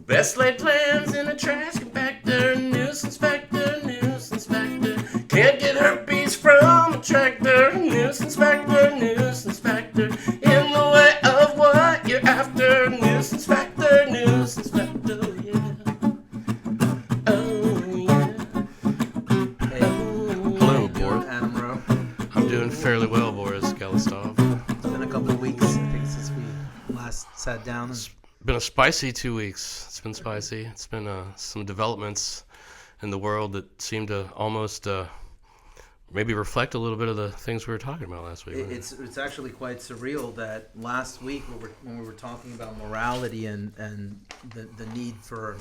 Best laid plans in a trash compactor. Nuisance factor, nuisance factor. Can't get herpes from a tractor. Nuisance factor, nuisance factor. In the way of what you're after. Nuisance factor, nuisance factor, yeah. Oh, yeah. Hey, Hello, Boris. Adam Rowe. I'm doing fairly well, Boris Galistov. It's been a couple of weeks, I think, since we last sat down. It's been a spicy 2 weeks. It's been spicy. It's been some developments in the world that seem to almost maybe reflect a little bit of the things we were talking about last week. It's actually quite surreal that last week when we were talking about morality and the need for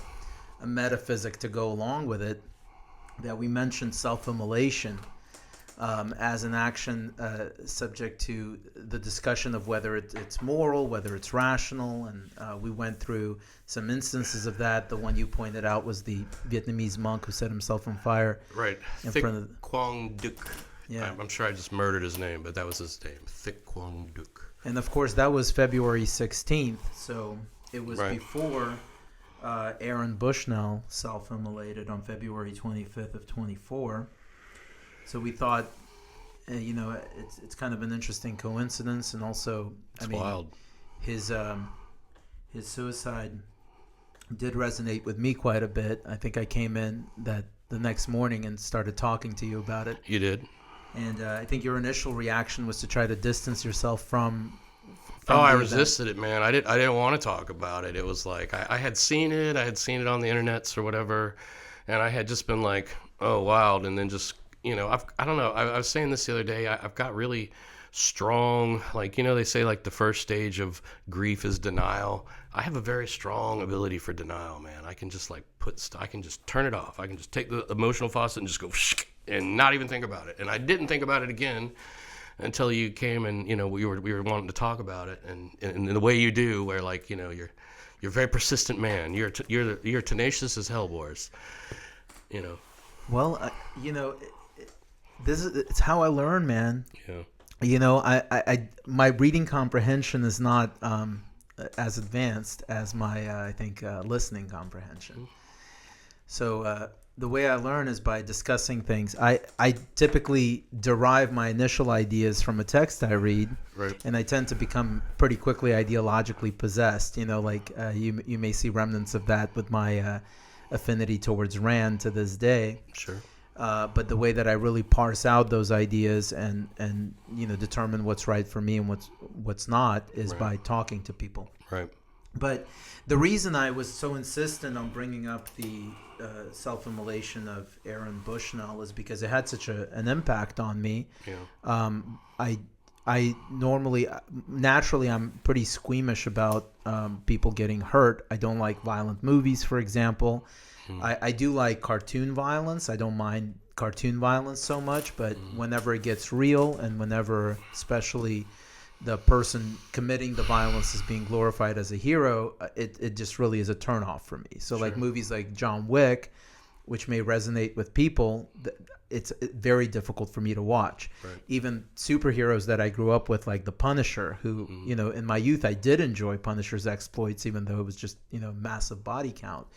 a metaphysic to go along with it, that we mentioned self-immolation as an action subject to the discussion of whether it's moral, whether it's rational, and we went through some instances of that. The one you pointed out was the Vietnamese monk who set himself on fire. Right. In Thic front of Quang Duc. Yeah. I'm sure I just murdered his name, but that was his name. Thic Quang Duc. And of course, that was February 16th, so it was Right. before Aaron Bushnell self-immolated on February 25th of 24. So we thought, it's kind of an interesting coincidence, and also, It's wild. his suicide did resonate with me quite a bit. I think I came in the next morning and started talking to you about it. You did? And I think your initial reaction was to try to distance yourself from I the resisted it, man. I didn't want to talk about it. It was like I had seen it. I had seen it on the internets or whatever, and I had just been like, oh, wow. And then just, I don't know. I was saying this the other day. I've got really strong, they say like the first stage of grief is denial. I have a very strong ability for denial, man. I can just I can just turn it off. I can just take the emotional faucet and just go and not even think about it. And I didn't think about it again until you came and we were wanting to talk about it, and in the way you do, where you're a very persistent man. You're tenacious as hell, Boris. Well, it's how I learn, man. Yeah. I my reading comprehension is not as advanced as my listening comprehension. So the way I learn is by discussing things. I typically derive my initial ideas from a text I read, Right. and I tend to become pretty quickly ideologically possessed. You may see remnants of that with my affinity towards Rand to this day. Sure. But the way that I really parse out those ideas and determine what's right for me and what's not is Right. by talking to people. Right. But the reason I was so insistent on bringing up the self-immolation of Aaron Bushnell is because it had such an impact on me. Yeah. I naturally, I'm pretty squeamish about people getting hurt. I don't like violent movies, for example. I do like cartoon violence. I don't mind cartoon violence so much, but whenever it gets real and whenever especially the person committing the violence is being glorified as a hero, it just really is a turnoff for me. So like movies like John Wick, which may resonate with people, it's very difficult for me to watch. Right. Even superheroes that I grew up with, like the Punisher, who, in my youth, I did enjoy Punisher's exploits, even though it was just, massive body count.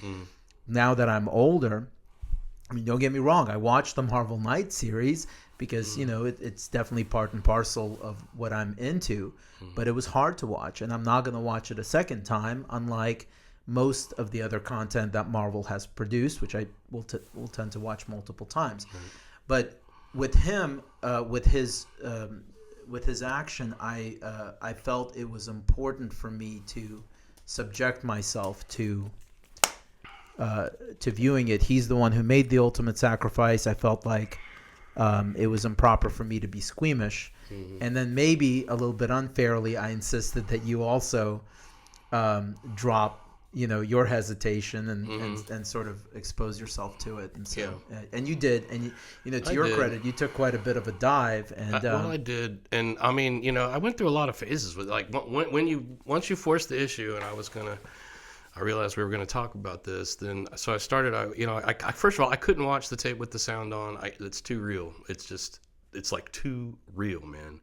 Now that I'm older, don't get me wrong, I watched the Marvel Knight series because, it's definitely part and parcel of what I'm into, but it was hard to watch, and I'm not going to watch it a second time, unlike most of the other content that Marvel has produced, which I will tend to watch multiple times. Right. But with him, with his action, I felt it was important for me to subject myself to viewing it. He's the one who made the ultimate sacrifice. I felt like it was improper for me to be squeamish. And then maybe a little bit unfairly, I insisted that you also drop your hesitation and sort of expose yourself to it. And so, and you did, and to your credit, you took quite a bit of a dive. And I did, and I mean, I went through a lot of phases with once you forced the issue, and I realized we were going to talk about this. Then, so I started. I first of all, I couldn't watch the tape with the sound on. It's too real. It's like too real, man.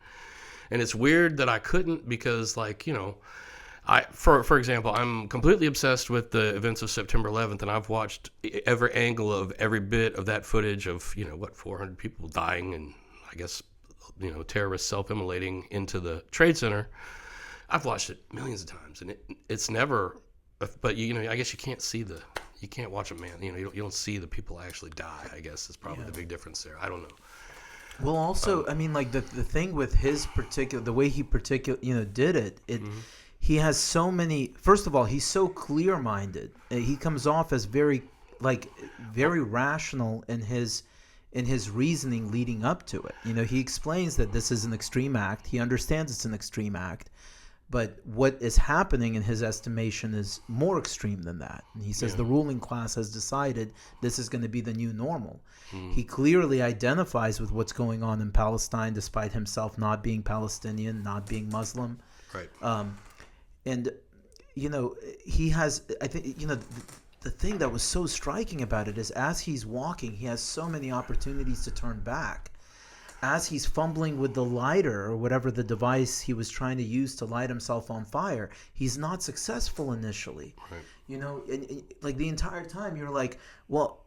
And it's weird that I couldn't because, For example, I'm completely obsessed with the events of September 11th, and I've watched every angle of every bit of that footage of 400 people dying, and I guess terrorists self-immolating into the Trade Center. I've watched it millions of times, and it's never. But I guess you can't watch a man. You don't see the people actually die. I guess is probably the big difference there. I don't know. Well, also, I mean, like the thing with the way he did it, he has so many. First of all, he's so clear-minded. He comes off as very rational in his reasoning leading up to it. He explains that this is an extreme act. He understands it's an extreme act, but what is happening in his estimation is more extreme than that. And he says the ruling class has decided this is going to be the new normal. He clearly identifies with what's going on in Palestine, despite himself not being Palestinian, not being Muslim. Right. And he has. I think the thing that was so striking about it is, as he's walking, he has so many opportunities to turn back. As he's fumbling with the lighter or whatever the device he was trying to use to light himself on fire, he's not successful initially. Right. And like the entire time you're like, well,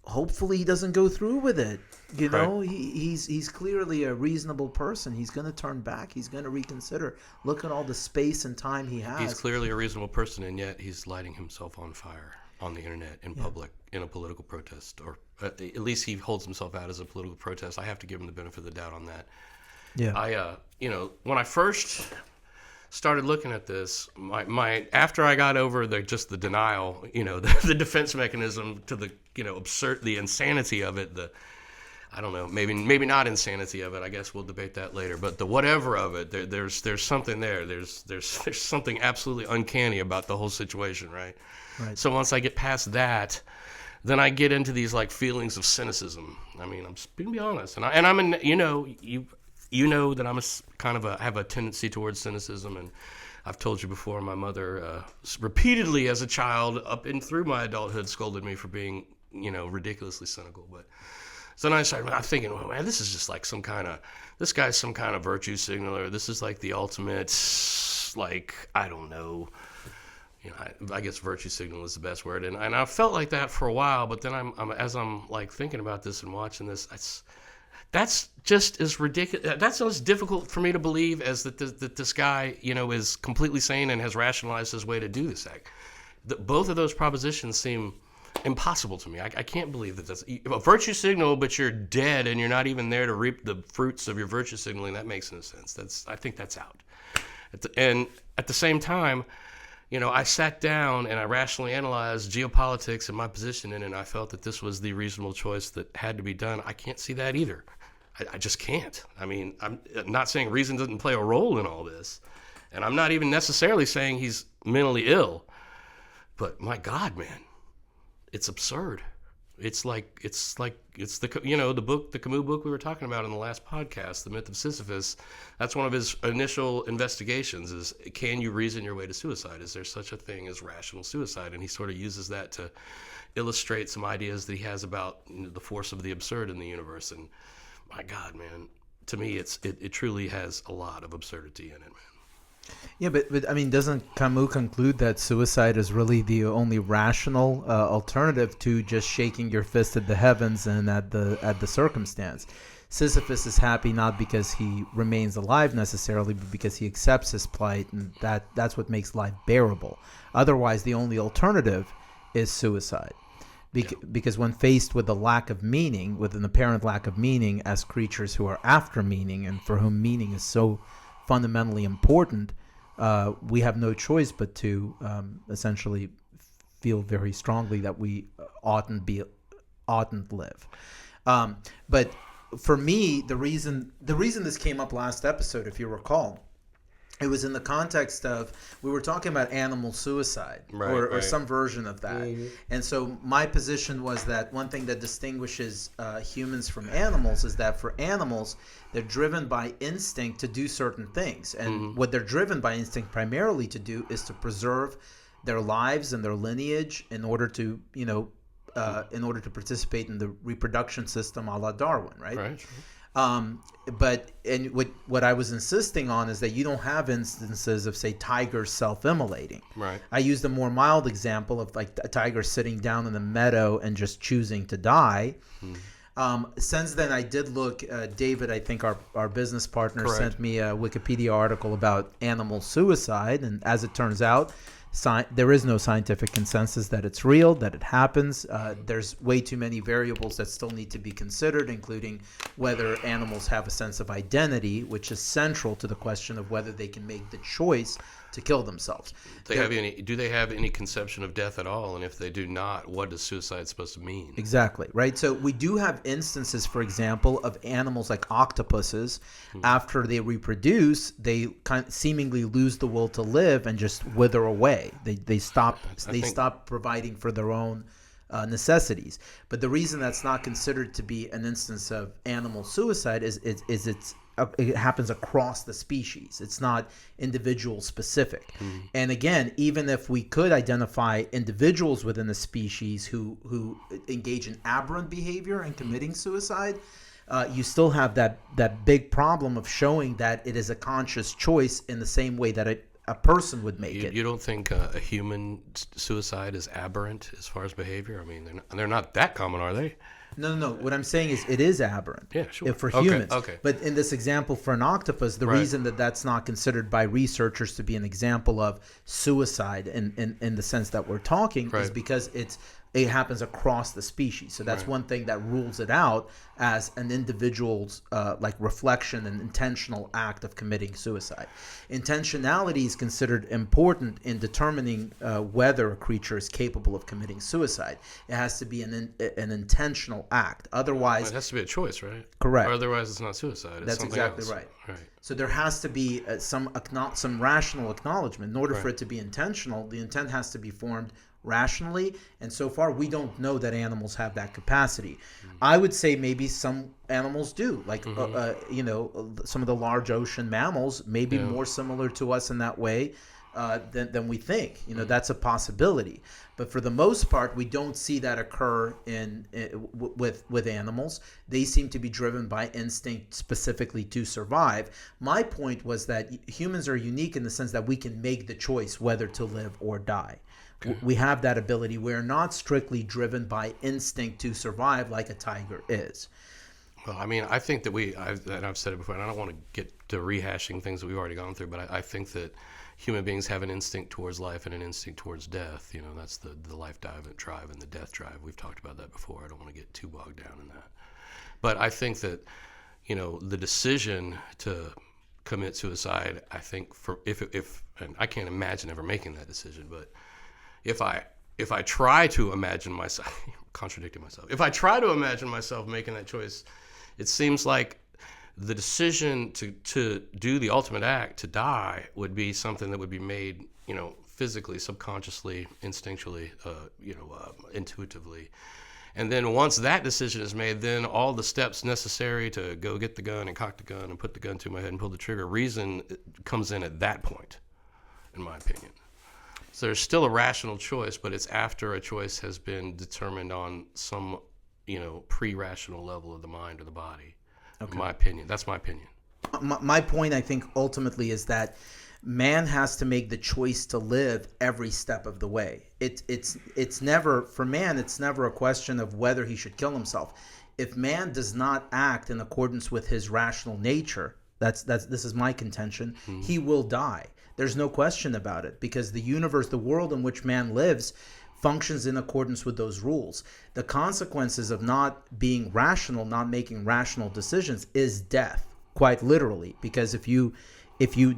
hopefully he doesn't go through with it. Right. He's clearly a reasonable person. He's going to turn back. He's going to reconsider. Look at all the space and time he has. He's clearly a reasonable person, and yet he's lighting himself on fire on the internet in public in a political protest, or at least he holds himself out as a political protest. I have to give him the benefit of the doubt on that. Yeah. When I first started looking at this, my after I got over the denial, the defense mechanism to the the insanity of it, I don't know, maybe not insanity of it. I guess we'll debate that later. But the whatever of it, there's something there. There's something absolutely uncanny about the whole situation, right? Right. So once I get past that, then I get into these like feelings of cynicism. I mean, I'm just gonna be honest, and I'm in, you know that I'm have a tendency towards cynicism, and I've told you before, my mother repeatedly as a child up and through my adulthood scolded me for being ridiculously cynical. But so then I'm thinking, well, man, this is just like this guy's some kind of virtue signaler. This is like the ultimate, like, I don't know. I guess virtue signal is the best word, and I felt like that for a while. But then as I'm like thinking about this and watching this, that's just as ridiculous. That's as difficult for me to believe as that this guy is completely sane and has rationalized his way to do this act. Both of those propositions seem impossible to me. I can't believe that that's a virtue signal, but you're dead and you're not even there to reap the fruits of your virtue signaling. That makes no sense. I think that's out. And at the same time, I sat down and I rationally analyzed geopolitics and my position in it, and I felt that this was the reasonable choice that had to be done. I can't see that either. I just can't. I mean, I'm not saying reason doesn't play a role in all this, and I'm not even necessarily saying he's mentally ill, but my God, man, it's absurd. It's the the book, the Camus book we were talking about in the last podcast, The Myth of Sisyphus. That's one of his initial investigations: is can you reason your way to suicide? Is there such a thing as rational suicide? And he sort of uses that to illustrate some ideas that he has about the force of the absurd in the universe. And my God, man, to me, it truly has a lot of absurdity in it, man. Yeah, but I mean, doesn't Camus conclude that suicide is really the only rational alternative to just shaking your fist at the heavens and at the circumstance? Sisyphus is happy not because he remains alive necessarily, but because he accepts his plight, and that's what makes life bearable. Otherwise, the only alternative is suicide. Because when faced with a lack of meaning, with an apparent lack of meaning, as creatures who are after meaning and for whom meaning is so fundamentally important, we have no choice but to essentially feel very strongly that we oughtn't live. But for me, the reason this came up last episode, if you recall, it was in the context of, we were talking about animal suicide, or some version of that. Mm-hmm. And so my position was that one thing that distinguishes humans from animals is that for animals, they're driven by instinct to do certain things. And what they're driven by instinct primarily to do is to preserve their lives and their lineage in order to, participate in the reproduction system a la Darwin, right? Right. But what I was insisting on is that you don't have instances of, say, tigers self-immolating. Right. I used a more mild example of like a tiger sitting down in the meadow and just choosing to die. Since then, I did look. David, I think our business partner, Correct. sent me a Wikipedia article about animal suicide, and as it turns out, there is no scientific consensus that it's real, that it happens. There's way too many variables that still need to be considered, including whether animals have a sense of identity, which is central to the question of whether they can make the choice to kill themselves. Do they have any conception of death at all? And if they do not, what is suicide supposed to mean? Exactly, right? So we do have instances, for example, of animals like octopuses. After they reproduce, they seemingly lose the will to live and just wither away. They stop providing for their own necessities. But the reason that's not considered to be an instance of animal suicide is it happens across the species. It's not individual specific. And again, even if we could identify individuals within the species who engage in aberrant behavior and committing suicide, you still have that big problem of showing that it is a conscious choice in the same way that a person would make it. You don't think a human suicide is aberrant as far as behavior? I mean, they're not that common, are they? No. What I'm saying is it is aberrant. Yeah, sure. For humans. Okay. But in this example for an octopus, the reason that that's not considered by researchers to be an example of suicide in the sense that we're talking is because it happens across the species. So that's one thing that rules it out as an individual's like reflection and intentional act of committing suicide. Intentionality is considered important in determining whether a creature is capable of committing suicide. It has to be an intentional act. Otherwise, it has to be a choice, right? Correct. Or otherwise, it's not suicide. It's that's something exactly else. right. Right. So there has to be some rational acknowledgement. In order for it to be intentional, the intent has to be formed rationally, and so far we don't know that animals have that capacity. I would say maybe some animals do, like some of the large ocean mammals may be more similar to us in that way than we think. That's a possibility, but for the most part we don't see that occur with animals. They seem to be driven by instinct specifically to survive. My point was that humans are unique in the sense that we can make the choice whether to live or die. Okay. We have that ability. We're not strictly driven by instinct to survive like a tiger is. Well, I mean, I think that I've said it before, and I don't want to get to rehashing things that we've already gone through, but I think that human beings have an instinct towards life and an instinct towards death. That's the life drive and the death drive. We've talked about that before. I don't want to get too bogged down in that. But I think that, the decision to commit suicide, I think if and I can't imagine ever making that decision, but if I try to imagine myself contradicting myself, if I try to imagine myself making that choice, it seems like the decision to do the ultimate act, to die, would be something that would be made, physically, subconsciously, instinctually, intuitively. And then once that decision is made, then all the steps necessary to go get the gun and cock the gun and put the gun to my head and pull the trigger, reason comes in at that point, in my opinion. So there's still a rational choice, but it's after a choice has been determined on some, pre-rational level of the mind or the body. Okay. In my opinion. That's my opinion. My point, I think, ultimately is that man has to make the choice to live every step of the way. It's never, for man, it's never a question of whether he should kill himself. If man does not act in accordance with his rational nature, this is my contention, he will die. There's no question about it, because the universe, the world in which man lives, functions in accordance with those rules. The consequences of not being rational, not making rational decisions, is death, quite literally. Because if you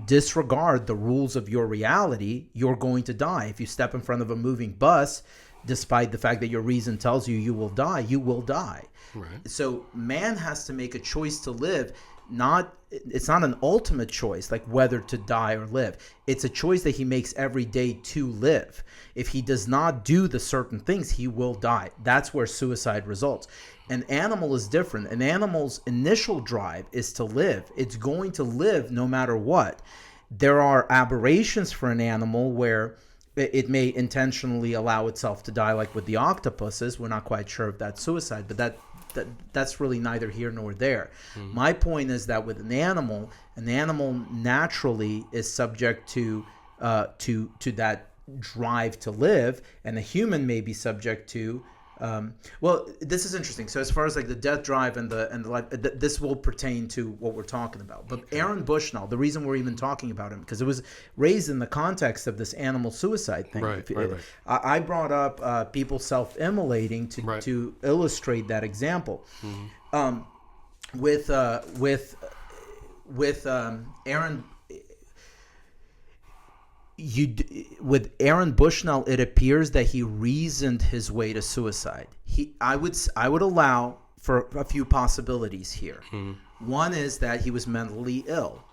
disregard the rules of your reality, you're going to die. If you step in front of a moving bus, despite the fact that your reason tells you you will die, you will die. Right. So man has to make a choice to live. It's not an ultimate choice, like whether to die or live. It's a choice that he makes every day to live. If he does not do the certain things, he will die. That's where suicide results. An animal is different. An animal's initial drive is to live. It's going to live no matter what. There are aberrations for an animal where it may intentionally allow itself to die, like with the octopuses. We're not quite sure if that's suicide, but that's really neither here nor there. My point is that with an animal naturally is subject to that drive to live, and a human may be subject to. Well, this is interesting. So as far as like the death drive and the life, this will pertain to what we're talking about. But Aaron Bushnell, the reason we're even talking about him, because it was raised in the context of this animal suicide thing. Right. I brought up people self-immolating to illustrate that example. With Aaron. With Aaron Bushnell, it appears that he reasoned his way to suicide. I would allow for a few possibilities here. One is that he was mentally ill.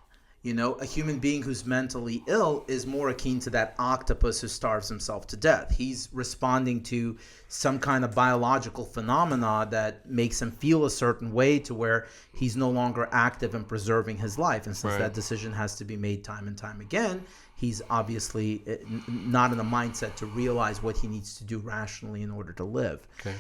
You know, a human being who's mentally ill is more akin to that octopus who starves himself to death. He's responding to some kind of biological phenomena that makes him feel a certain way to where he's no longer active in preserving his life. And since that decision has to be made time and time again, he's obviously not in a mindset to realize what he needs to do rationally in order to live. Okay.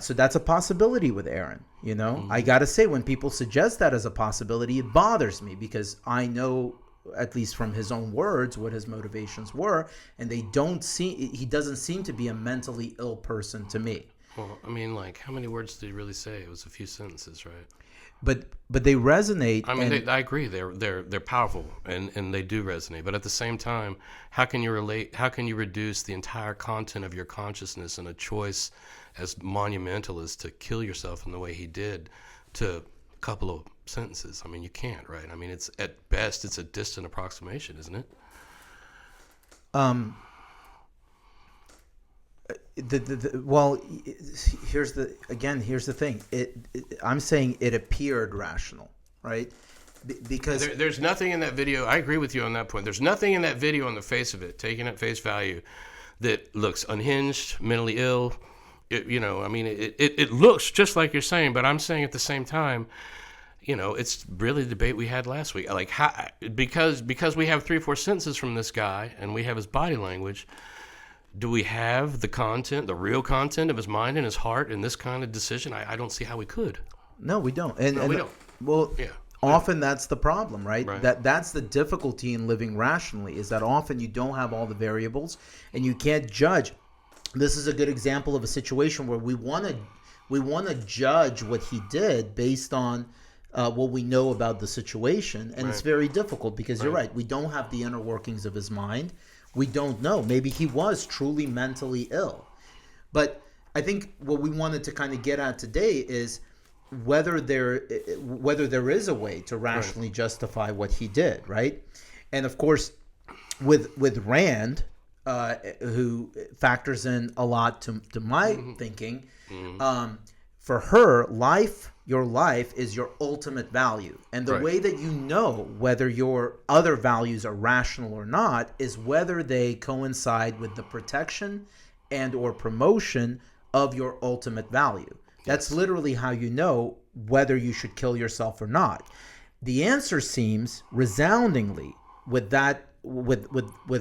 So that's a possibility with Aaron. You know, I got to say, when people suggest that as a possibility, it bothers me because I know, at least from his own words, what his motivations were, and he doesn't seem to be a mentally ill person to me. Well, I mean, like, how many words did he really say? It was a few sentences, right? But they resonate. I mean, I agree. They're powerful and they do resonate. But at the same time, how can you relate? How can you reduce the entire content of your consciousness and a choice as monumental as to kill yourself in the way he did to a couple of sentences? I mean, you can't, right? I mean, it's at best it's a distant approximation, isn't it? Well, here's the thing. I'm saying it appeared rational, right? Because there's nothing in that video. I agree with you on that point. There's nothing in that video on the face of it, taken at face value, that looks unhinged, mentally ill. It looks just like you're saying, but I'm saying at the same time, you know, it's really the debate we had last week. Like, because we have 3-4 sentences from this guy and we have his body language. Do we have the content, the real content of his mind and his heart in this kind of decision? I don't see how we could. No, we don't. We don't. Well, yeah. Often that's the problem, right? That's the difficulty in living rationally, is that often you don't have all the variables and you can't judge. This is a good example of a situation where we want to judge what he did based on what we know about the situation, and it's very difficult because you're right. We don't have the inner workings of his mind. We don't know. Maybe he was truly mentally ill. But I think what we wanted to kind of get at today is whether there is a way to rationally justify what he did, right? And of course, with Rand, who factors in a lot to my thinking, for her, your life is your ultimate value. And the way that you know whether your other values are rational or not is whether they coincide with the protection and or promotion of your ultimate value. That's literally how you know whether you should kill yourself or not. The answer seems resoundingly with that, with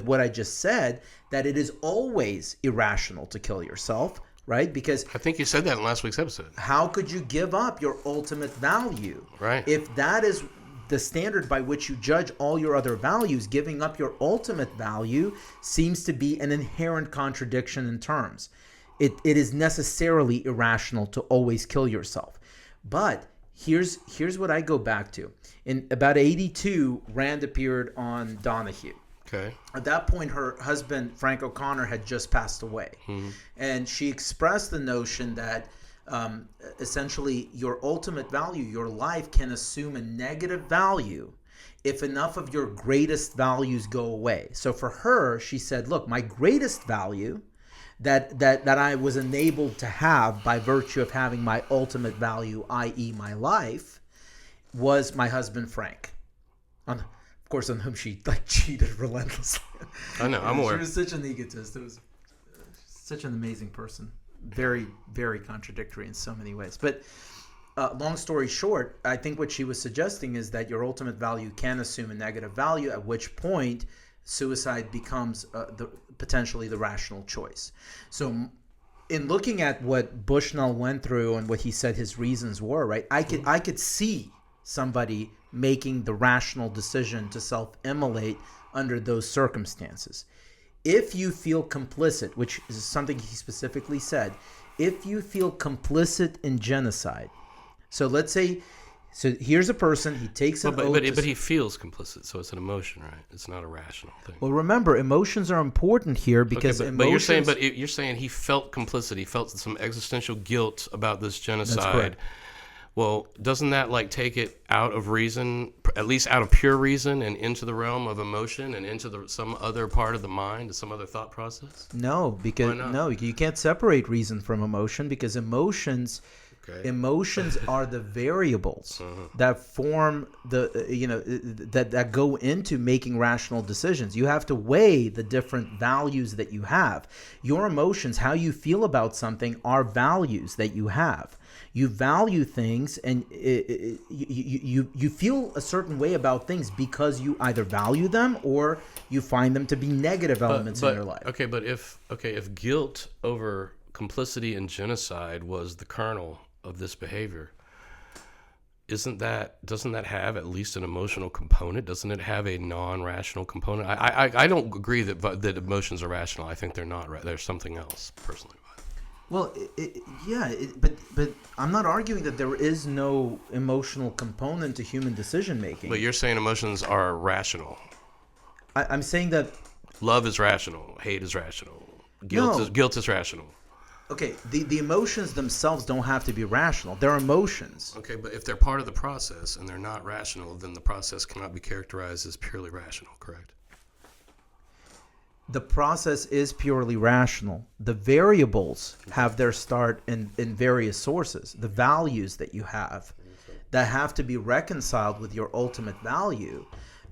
what I just said, that it is always irrational to kill yourself. Right? Because I think you said that in last week's episode. How could you give up your ultimate value? Right. If that is the standard by which you judge all your other values, giving up your ultimate value seems to be an inherent contradiction in terms. It is necessarily irrational to always kill yourself. But here's what I go back to. In about 1982, Rand appeared on Donahue. Okay. At that point, her husband, Frank O'Connor, had just passed away. And she expressed the notion that essentially your ultimate value, your life, can assume a negative value if enough of your greatest values go away. So for her, she said, look, my greatest value that I was enabled to have by virtue of having my ultimate value, i.e. my life, was my husband, Frank. Of course, on whom she cheated relentlessly. I know, I'm aware. She was such an egotist. It was such an amazing person. Very, very contradictory in so many ways. But long story short, I think what she was suggesting is that your ultimate value can assume a negative value, at which point suicide becomes potentially the rational choice. So in looking at what Bushnell went through and what he said his reasons were, right? I could see somebody making the rational decision to self-immolate under those circumstances. If you feel complicit, which is something he specifically said, if you feel complicit in genocide, so let's say, so here's a person, he takes an oath. But he feels complicit, so it's an emotion, right? It's not a rational thing. Well, remember, emotions are important here because emotions. But you're saying he felt complicit. He felt some existential guilt about this genocide. That's correct. Well, doesn't that like take it out of reason, at least out of pure reason, and into the realm of emotion and into some other part of the mind, some other thought process? No, because you can't separate reason from emotion because emotions are the variables that form that go into making rational decisions. You have to weigh the different values that you have. Your emotions, how you feel about something, are values that you have. You value things, and you feel a certain way about things because you either value them or you find them to be negative elements in your life. Okay, but if guilt over complicity in genocide was the kernel of this behavior, doesn't that have at least an emotional component? Doesn't it have a non-rational component? I don't agree that emotions are rational. I think they're not. They're something else, personally. Well, but I'm not arguing that there is no emotional component to human decision making. But you're saying emotions are rational. I'm saying that love is rational, hate is rational, guilt is rational. Okay, the emotions themselves don't have to be rational. They're emotions. Okay, but if they're part of the process and they're not rational, then the process cannot be characterized as purely rational, correct? The process is purely rational. The variables have their start in various sources. The values that you have that have to be reconciled with your ultimate value,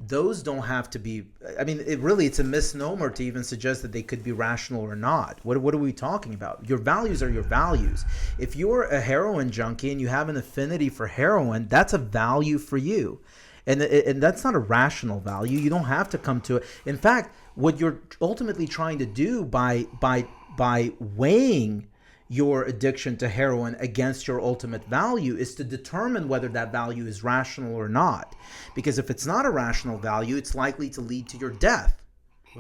those don't have to be. I mean, it's a misnomer to even suggest that they could be rational or not. What are we talking about? Your values are your values. If you're a heroin junkie and you have an affinity for heroin, that's a value for you. And that's not a rational value. You don't have to come to it. In fact, what you're ultimately trying to do by weighing your addiction to heroin against your ultimate value is to determine whether that value is rational or not. Because if it's not a rational value, it's likely to lead to your death.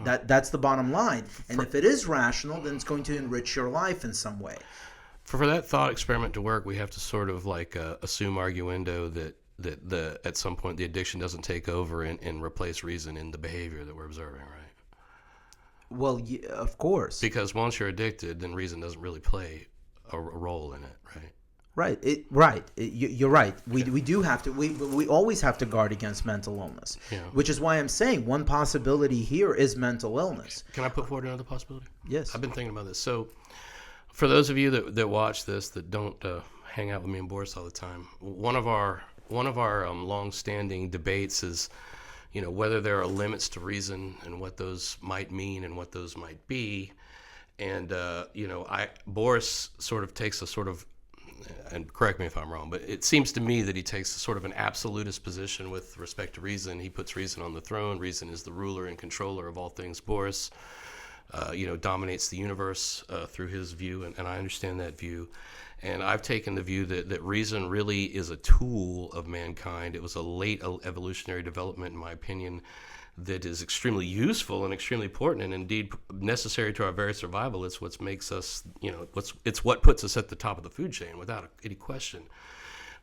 That's the bottom line. And if it is rational, then it's going to enrich your life in some way. For that thought experiment to work, we have to sort of like assume arguendo that at some point the addiction doesn't take over and replace reason in the behavior that we're observing, right? Well, yeah, of course. Because once you're addicted, then reason doesn't really play a role in it, right? Right. You're right. We do have to. We always have to guard against mental illness, which is why I'm saying one possibility here is mental illness. Can I put forward another possibility? Yes. I've been thinking about this. So, for those of you that watch this that don't hang out with me and Boris all the time, one of our long-standing debates is, whether there are limits to reason and what those might mean and what those might be. And, Boris sort of takes a sort of, and correct me if I'm wrong, but it seems to me that he takes sort of an absolutist position with respect to reason. He puts reason on the throne. Reason is the ruler and controller of all things. Boris, dominates the universe through his view, and I understand that view. And I've taken the view that reason really is a tool of mankind. It was a late evolutionary development, in my opinion, that is extremely useful and extremely important, and indeed necessary to our very survival. It's what makes us, it's what puts us at the top of the food chain, without any question.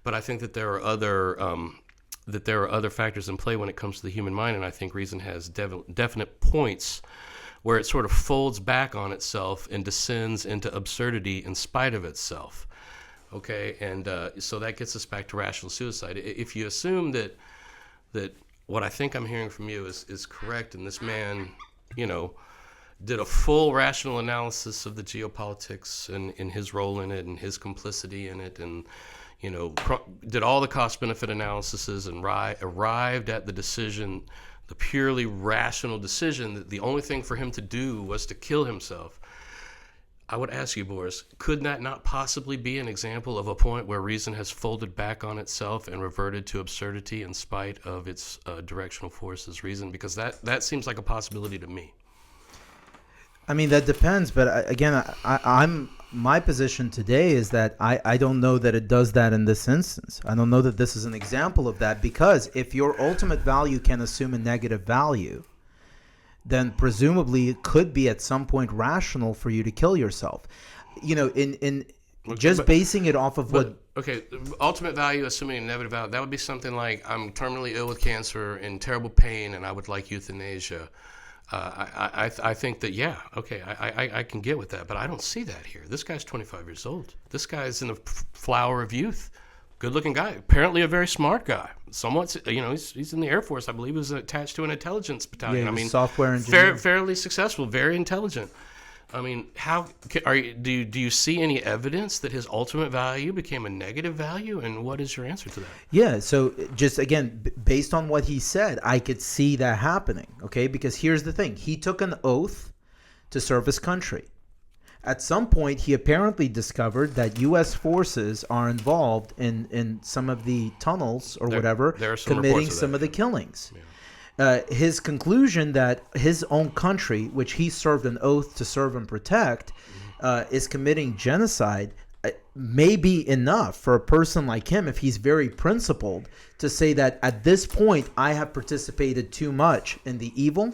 But I think that there are other factors in play when it comes to the human mind, and I think reason has definite points where it sort of folds back on itself and descends into absurdity in spite of itself. Okay, and so that gets us back to rational suicide. If you assume that what I think I'm hearing from you is correct, and this man, did a full rational analysis of the geopolitics and his role in it and his complicity in it, and did all the cost-benefit analyses and arrived at the decision, the purely rational decision, that the only thing for him to do was to kill himself. I would ask you, Boris, could that not possibly be an example of a point where reason has folded back on itself and reverted to absurdity in spite of its directional forces, reason? Because that seems like a possibility to me. I mean, that depends, but again, my position today is that I don't know that it does that in this instance. I don't know that this is an example of that, because if your ultimate value can assume a negative value, then presumably it could be at some point rational for you to kill yourself. In just basing it off of what. Okay, ultimate value, assuming a negative value, that would be something like, I'm terminally ill with cancer, in terrible pain, and I would like euthanasia. I think that, yeah, okay, I can get with that, but I don't see that here. This guy's 25 years old. This guy's in the flower of youth. Good-looking guy. Apparently a very smart guy. Somewhat, he's in the Air Force. I believe he was attached to an intelligence battalion. Yeah, software engineer. Fairly successful, very intelligent. I mean, do you see any evidence that his ultimate value became a negative value, and what is your answer to that? Yeah, so just again, based on what he said, I could see that happening, okay? Because here's the thing. He took an oath to serve his country. At some point, he apparently discovered that U.S. forces are involved in some of the tunnels or whatever, committing some of the killings. Yeah. His conclusion that his own country, which he served an oath to serve and protect, is committing genocide, may be enough for a person like him, if he's very principled, to say that at this point I have participated too much in the evil,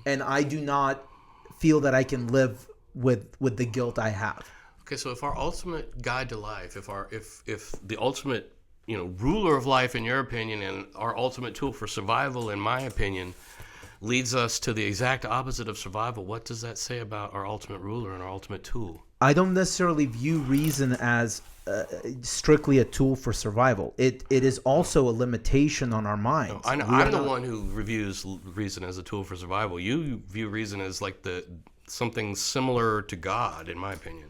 and I do not feel that I can live with the guilt I have. Okay, so if our ultimate guide to life, if the ultimate ruler of life, in your opinion, and our ultimate tool for survival, in my opinion, leads us to the exact opposite of survival, what does that say about our ultimate ruler and our ultimate tool? I don't necessarily view reason as strictly a tool for survival. It is also a limitation on our minds. No, I'm the one who reviews reason as a tool for survival. You view reason as like something similar to God, in my opinion.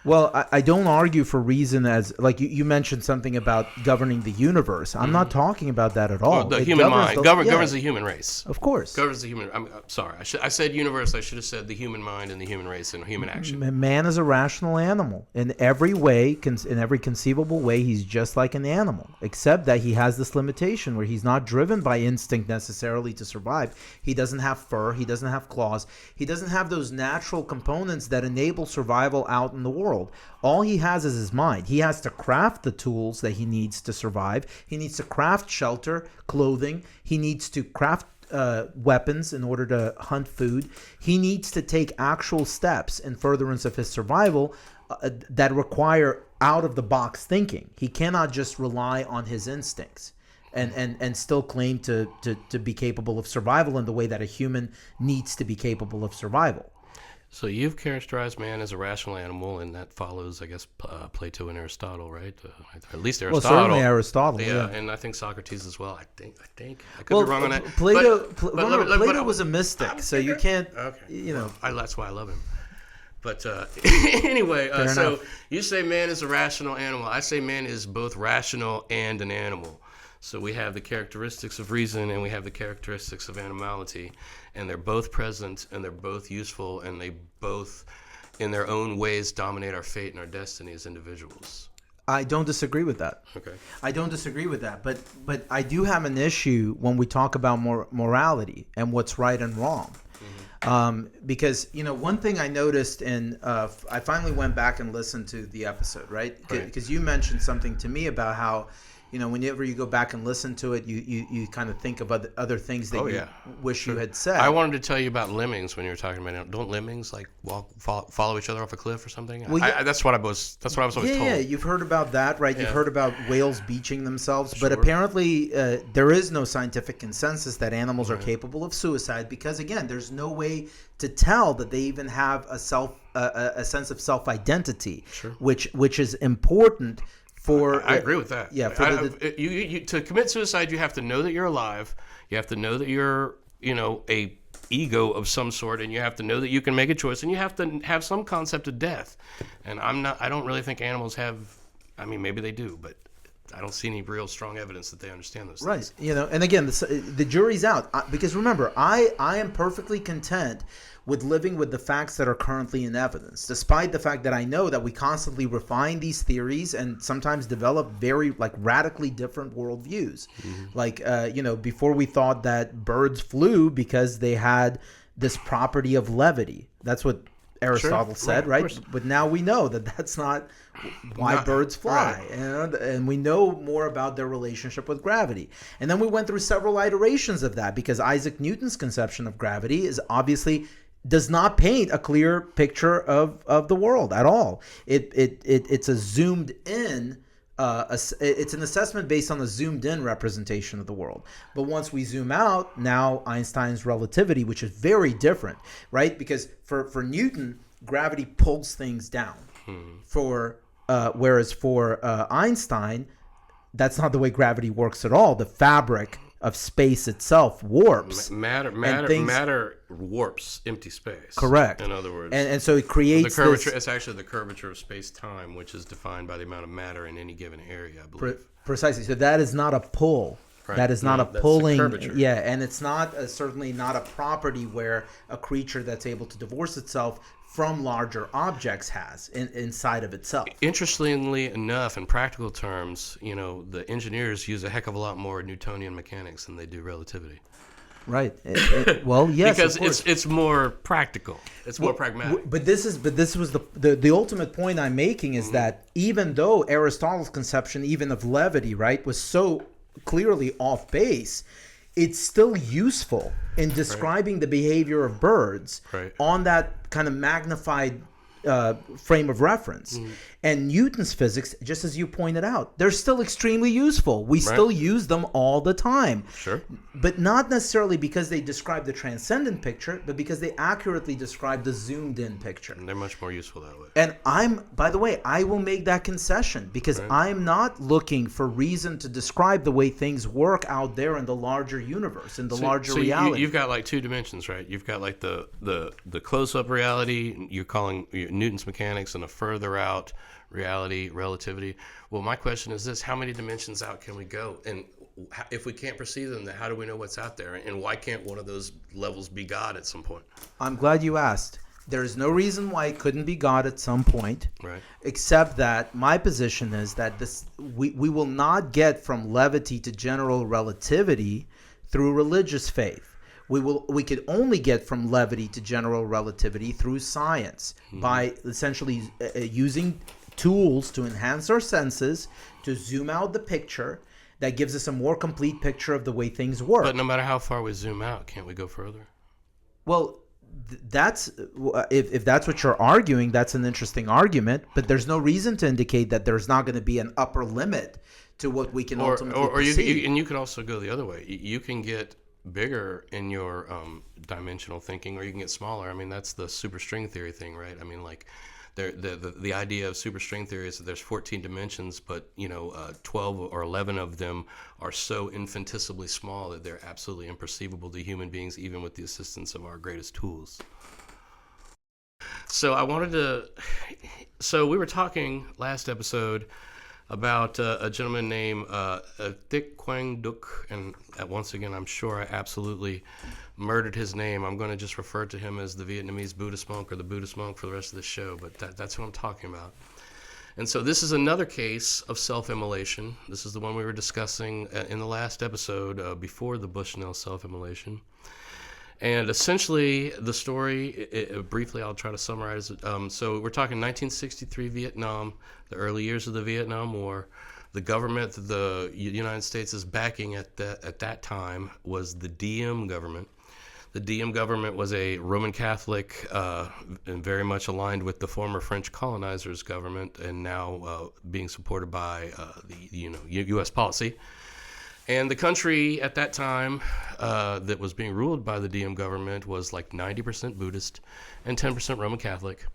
Well, I don't argue for reason as, like you mentioned something about governing the universe. I'm not talking about that at all. The human mind governs the human race. Of course. Governs the human. I'm sorry. I said universe. I should have said the human mind and the human race and human action. Man is a rational animal. In every way, in every conceivable way, he's just like an animal, except that he has this limitation where he's not driven by instinct necessarily to survive. He doesn't have fur. He doesn't have claws. He doesn't have those natural components that enable survival out in the world. All he has is his mind. He has to craft the tools that he needs to survive. He needs to craft shelter, clothing. He needs to craft weapons in order to hunt food. He needs to take actual steps in furtherance of his survival that require out-of-the-box thinking. He cannot just rely on his instincts and still claim to be capable of survival in the way that a human needs to be capable of survival. So you've characterized man as a rational animal, and that follows, I guess, Plato and Aristotle, right? At least Aristotle. Well, certainly Aristotle. Yeah, and I think Socrates as well. I think I could be wrong on that. Plato was a mystic, so you can't. Okay. That's why I love him. But anyway, so you say man is a rational animal. I say man is both rational and an animal. So we have the characteristics of reason and we have the characteristics of animality, and they're both present and they're both useful, and they both, in their own ways, dominate our fate and our destiny as individuals. I don't disagree with that. Okay. I don't disagree with that, but I do have an issue when we talk about morality and what's right and wrong. Because one thing I noticed I finally went back and listened to the episode, right? Because you mentioned something to me about how, whenever you go back and listen to it, you kind of think of other things that you wish you had said. I wanted to tell you about lemmings when you were talking about it. Don't lemmings like follow each other off a cliff or something? Well, that's what I was always told. Yeah, you've heard about that, right? Yeah. You've heard about whales beaching themselves, but apparently there is no scientific consensus that animals are capable of suicide, because again, there's no way to tell that they even have a sense of self-identity, which is important. I agree with that. Yeah. To commit suicide, you have to know that you're alive. You have to know that you're, a ego of some sort, and you have to know that you can make a choice, and you have to have some concept of death. And I don't really think animals have. I mean, maybe they do, but I don't see any real strong evidence that they understand those things. Right. And again, the jury's out, because remember, I am perfectly content with living with the facts that are currently in evidence, despite the fact that I know that we constantly refine these theories and sometimes develop very radically different worldviews. Mm-hmm. Before we thought that birds flew because they had this property of levity. That's what Aristotle said, right? right? But now we know that that's not why birds fly, right. and we know more about their relationship with gravity. And then we went through several iterations of that, because Isaac Newton's conception of gravity is obviously does not paint a clear picture of the world at all. It's a zoomed in. It's an assessment based on a zoomed in representation of the world. But once we zoom out, now Einstein's relativity, which is very different, right? Because for Newton, gravity pulls things down. Whereas for Einstein, that's not the way gravity works at all. The fabric of space itself warps. Matter warps empty space. Correct. In other words, and so it creates the curvature. It's actually the curvature of space-time, which is defined by the amount of matter in any given area, I believe. Precisely. So that is not a pull. Right. That is not a that's pulling. the curvature. Yeah, and it's not certainly not a property where a creature that's able to divorce itself from larger objects has inside of itself. Interestingly enough, in practical terms, the engineers use a heck of a lot more Newtonian mechanics than they do relativity. Right. Well, yes, because it's more practical. It's more pragmatic. But this was the ultimate point I'm making is that even though Aristotle's conception even of levity, right, was so clearly off base, it's still useful in describing the behavior of birds on that kind of magnified frame of reference. And Newton's physics, just as you pointed out, they're still extremely useful. We still use them all the time. Sure. But not necessarily because they describe the transcendent picture, but because they accurately describe the zoomed in picture. And they're much more useful that way. And by the way, I will make that concession, because I'm not looking for reason to describe the way things work out there in the larger universe, in the larger reality. You've got like two dimensions, right? You've got like the close-up reality, you're calling Newton's mechanics, and a further out reality, relativity. Well, my question is this: how many dimensions out can we go? And if we can't perceive them, then how do we know what's out there? And why can't one of those levels be God at some point? I'm glad you asked. There is no reason why it couldn't be God at some point, except that my position is that we will not get from levity to general relativity through religious faith. We could only get from levity to general relativity through science, by essentially using tools to enhance our senses, to zoom out the picture that gives us a more complete picture of the way things work. But no matter how far we zoom out, can't we go further? Well, that's if that's what you're arguing, that's an interesting argument, but there's no reason to indicate that there's not going to be an upper limit to what we can ultimately perceive. And you could also go the other way. You can get bigger in your dimensional thinking, or you can get smaller. I mean, that's the superstring theory thing, right? I mean, like the idea of superstring theory is that there's 14 dimensions, but 12 or 11 of them are so infinitesimally small that they're absolutely imperceivable to human beings, even with the assistance of our greatest tools. So we were talking last episode about a gentleman named Thich Quang Duc, and once again, I'm sure I absolutely murdered his name. I'm going to just refer to him as the Vietnamese Buddhist monk, or the Buddhist monk, for the rest of the show, but that's what I'm talking about. And so this is another case of self-immolation. This is the one we were discussing in the last episode before the Bushnell self-immolation. And essentially, the story, briefly, I'll try to summarize it. So we're talking 1963 Vietnam, the early years of the Vietnam War. The government that the United States is backing at that time was the Diem government. The Diem government was a Roman Catholic and very much aligned with the former French colonizers' government, and now being supported by the U.S. policy. And the country at that time that was being ruled by the Diem government was like 90% Buddhist and 10% Roman Catholic.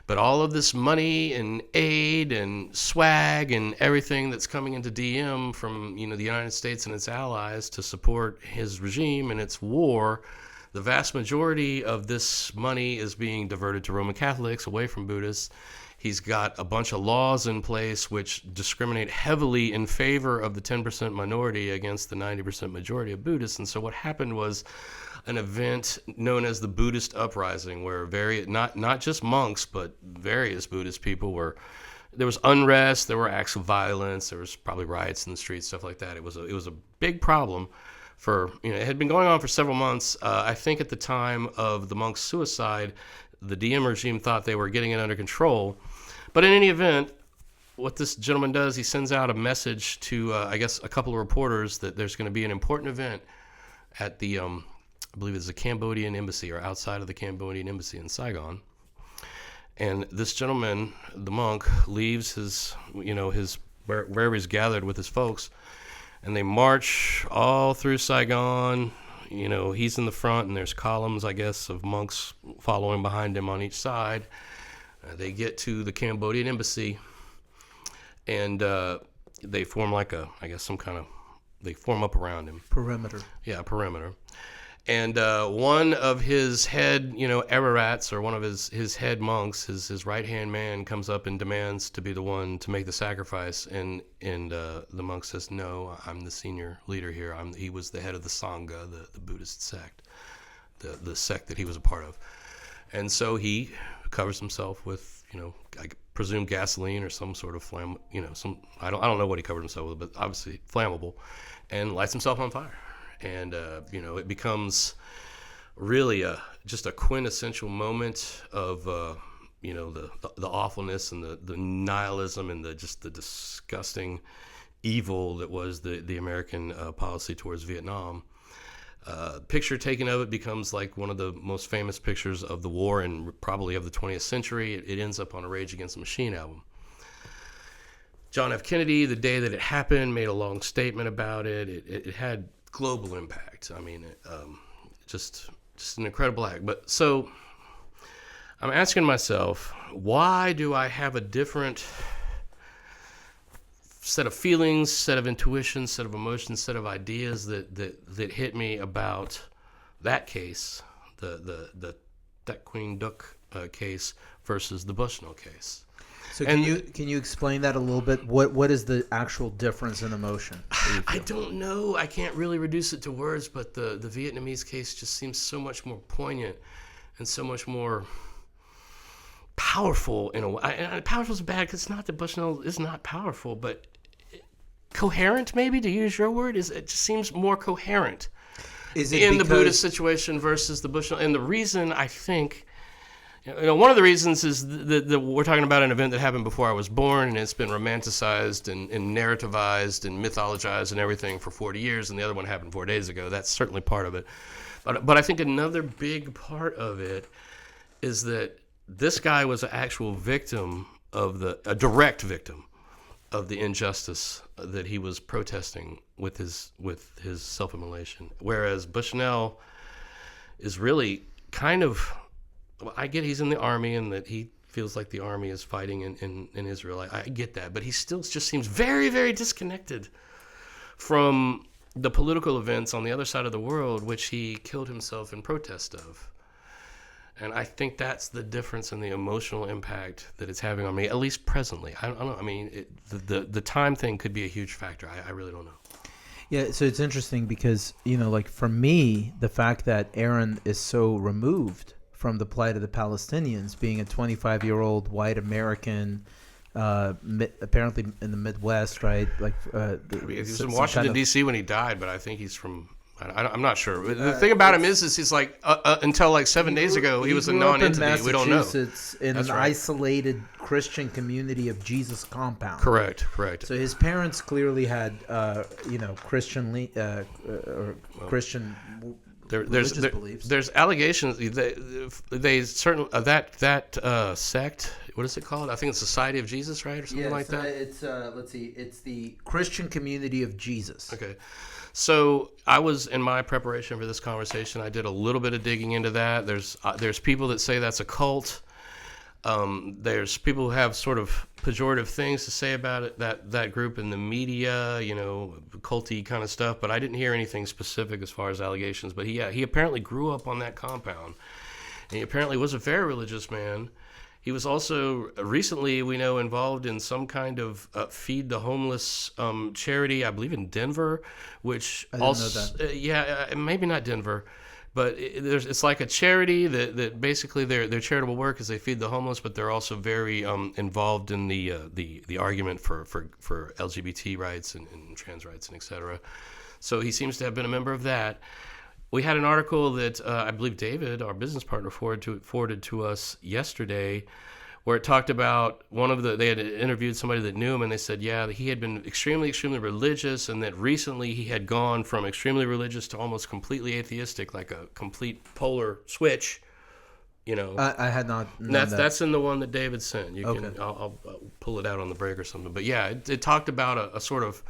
But all of this money and aid and swag and everything that's coming into Diem from the United States and its allies to support his regime and its war, the vast majority of this money is being diverted to Roman Catholics away from Buddhists. He's got a bunch of laws in place which discriminate heavily in favor of the 10% minority against the 90% majority of Buddhists. And so what happened was an event known as the Buddhist Uprising, where not just monks, but various Buddhist people there was unrest, there were acts of violence, there was probably riots in the streets, stuff like that. It was a big problem. It had been going on for several months. I think at the time of the monk's suicide, the Diem regime thought they were getting it under control. But in any event, what this gentleman does, he sends out a message to, I guess, a couple of reporters that there's going to be an important event at the, I believe it's the Cambodian embassy or outside of the Cambodian embassy in Saigon. And this gentleman, the monk, leaves his, wherever he's gathered with his folks, and they march all through Saigon. He's in the front, and there's columns, I guess, of monks following behind him on each side. They get to the Cambodian embassy, and they form they form up around him. Perimeter. Yeah, perimeter. And one of his head, Ararats, or one of his head monks, his right-hand man, comes up and demands to be the one to make the sacrifice. And the monk says, no, I'm the senior leader here. He was the head of the Sangha, the Buddhist sect, the sect that he was a part of. And so he covers himself with, I presume gasoline or some sort of flame, I don't know what he covered himself with, but obviously flammable, and lights himself on fire. And, it becomes really just a quintessential moment of, the awfulness and the nihilism and the disgusting evil that was the American policy towards Vietnam. Picture taken of it becomes like one of the most famous pictures of the war and probably of the 20th century. It ends up on a Rage Against the Machine album. John F. Kennedy, the day that it happened, made a long statement about it. It had global impact. I mean, just an incredible act. But so I'm asking myself, why do I have a different set of feelings, set of intuitions, set of emotions, set of ideas that hit me about that case, that Queen Duck case versus the Bushnell case? So can you explain that a little bit? What is the actual difference in emotion? I don't know. I can't really reduce it to words, but the Vietnamese case just seems so much more poignant and so much more powerful in a way. And powerful is bad because it's not that Bushnell is not powerful, but coherent, maybe, to use your word, it just seems more coherent in the Buddhist situation versus the Bushnell. And the reason, I think, one of the reasons is that we're talking about an event that happened before I was born, and it's been romanticized and narrativized and mythologized and everything for 40 years, and the other one happened 4 days ago. That's certainly part of it. But I think another big part of it is that this guy was an actual victim a direct victim of the injustice that he was protesting with his self-immolation, whereas Bushnell is really kind of, well, I get he's in the army and that he feels like the army is fighting in Israel. I get that, but he still just seems very, very disconnected from the political events on the other side of the world, which he killed himself in protest of. And I think that's the difference in the emotional impact that it's having on me, at least presently. I don't know. I mean, the time thing could be a huge factor. I really don't know. Yeah, so it's interesting because, like for me, the fact that Aaron is so removed from the plight of the Palestinians, being a 25-year-old white American, apparently in the Midwest, right? Like he was in Washington, D.C. when he died, but I think he's from... I'm not sure. The thing about him is he's like, until like 7 days ago, he was a non-entity. We don't know. In an isolated Christian community of Jesus compound. Correct. So his parents clearly had, Christian religious beliefs. There's allegations. They certainly that sect. What is it called? I think it's Society of Jesus, right, or something like that. It's let's see. It's the Christian Community of Jesus. Okay. So I was, in my preparation for this conversation, I did a little bit of digging into that. There's people that say that's a cult. There's people who have sort of pejorative things to say about it, that group in the media, culty kind of stuff. But I didn't hear anything specific as far as allegations. But he apparently grew up on that compound. And he apparently was a very religious man. He was also recently, we know, involved in some kind of feed the homeless charity, I believe in Denver, which I didn't know that. Maybe not Denver, but it's like a charity that basically their charitable work is they feed the homeless, but they're also very involved in the argument for LGBT rights and trans rights and et cetera. So he seems to have been a member of that. we had an article that I believe David, our business partner, forwarded to us yesterday, where it talked about they had interviewed somebody that knew him, and they said, yeah, he had been extremely, extremely religious, and that recently he had gone from extremely religious to almost completely atheistic, like a complete polar switch. I had not. That's in the one that David sent. You Okay. can I'll pull it out on the break or something. But yeah, it talked about a sort of,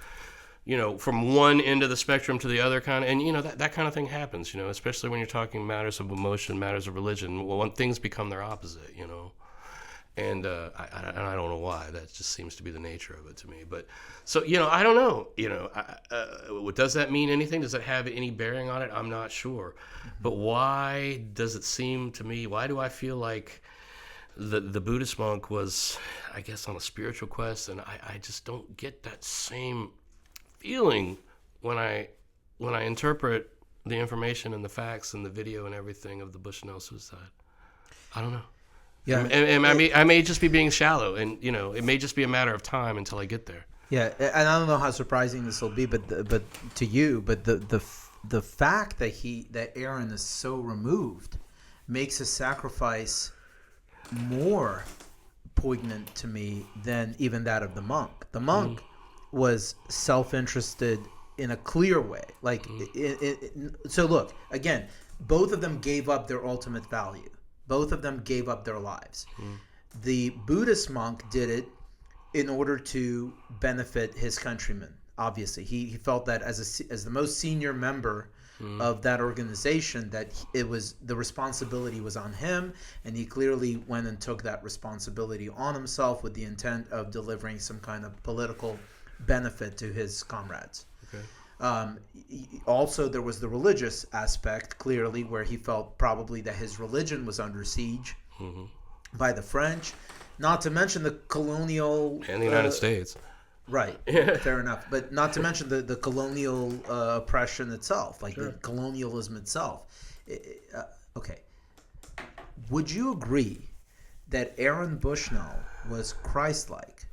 from one end of the spectrum to the other kind of, and that kind of thing happens. Especially when you're talking matters of emotion, matters of religion. Well, when things become their opposite. And I don't know why. That just seems to be the nature of it to me. But so I don't know. Does that mean anything? Does it have any bearing on it? I'm not sure. But why does it seem to me? Why do I feel like the Buddhist monk was, I guess, on a spiritual quest, and I just don't get that same feeling when I interpret the information and the facts and the video and everything of the Bushnell suicide. I don't know. Yeah, and I may just be being shallow, and it may just be a matter of time until I get there. Yeah, and I don't know how surprising this will be, but to you, but the fact that Aaron is so removed makes his sacrifice more poignant to me than even that of the monk. The monk was self-interested in a clear way. So look, again, both of them gave up their ultimate value. Both of them gave up their lives. The Buddhist monk did it in order to benefit his countrymen. Obviously, he felt that as the most senior member of that organization, that the responsibility was on him, and he clearly went and took that responsibility on himself with the intent of delivering some kind of political benefit to his comrades. Okay. Also, there was the religious aspect, clearly, where he felt probably that his religion was under siege by the French, not to mention the colonial... And the United States. Right, fair enough. But not to mention the colonial oppression itself, the colonialism itself. Okay. Would you agree that Aaron Bushnell was Christ-like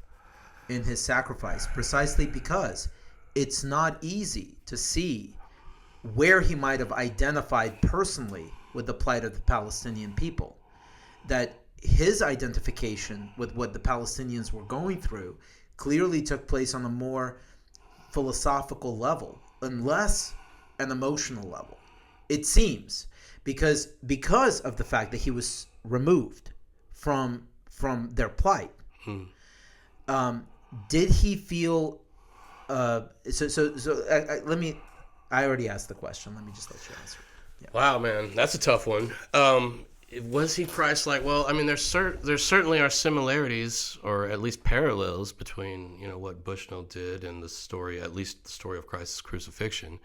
in his sacrifice precisely because it's not easy to see where he might have identified personally with the plight of the Palestinian people? That his identification with what the Palestinians were going through clearly took place on a more philosophical level and less an emotional level. It seems because of the fact that he was removed from their plight. Did he feel? Let me. I already asked the question. Let me just let you answer. Yeah. Wow, man, that's a tough one. Was he Christ-like? Well, I mean, there certainly are similarities, or at least parallels, between what Bushnell did and the story, at least the story of Christ's crucifixion.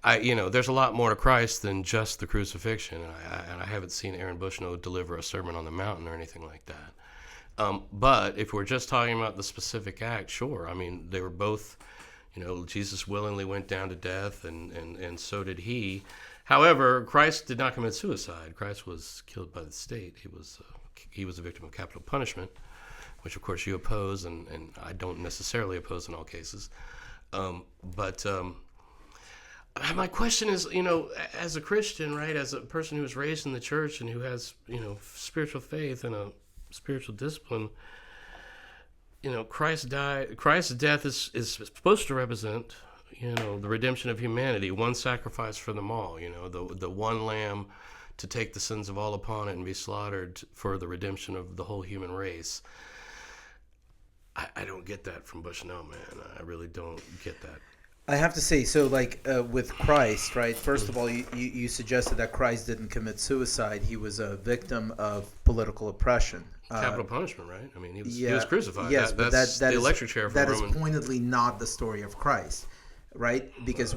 There's a lot more to Christ than just the crucifixion, and I haven't seen Aaron Bushnell deliver a sermon on the mountain or anything like that. But if we're just talking about the specific act, sure. I mean, they were both, Jesus willingly went down to death, and so did he. However, Christ did not commit suicide. Christ was killed by the state. He was a victim of capital punishment, which of course you oppose, and I don't necessarily oppose in all cases. But my question is, as a Christian, right, as a person who was raised in the church and who has, spiritual faith and a spiritual discipline, Christ's death is supposed to represent, the redemption of humanity, one sacrifice for them all, the one lamb to take the sins of all upon it and be slaughtered for the redemption of the whole human race. I don't get that from Bushnell, man. I really don't get that. I have to say, so with Christ, right? First of all, you suggested that Christ didn't commit suicide. He was a victim of political oppression. Capital punishment, right? I mean, he was crucified. Yes, that's the electric chair for that Roman. is pointedly not the story of Christ, right? Because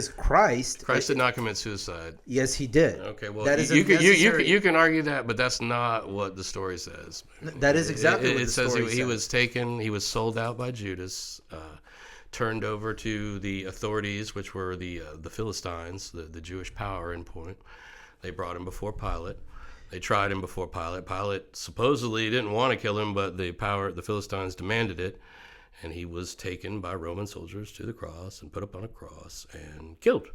Christ did not commit suicide. Yes, he did. Okay, well, that is you can argue that, but that's not what the story says. That is exactly what the story says. It says he was taken, he was sold out by Judas, turned over to the authorities, which were the Philistines, the Jewish power in point. They brought him before Pilate. They tried him before Pilate. Pilate supposedly didn't want to kill him, but the Philistines demanded it. and he was taken by Roman soldiers to the cross and put up on a cross and killed.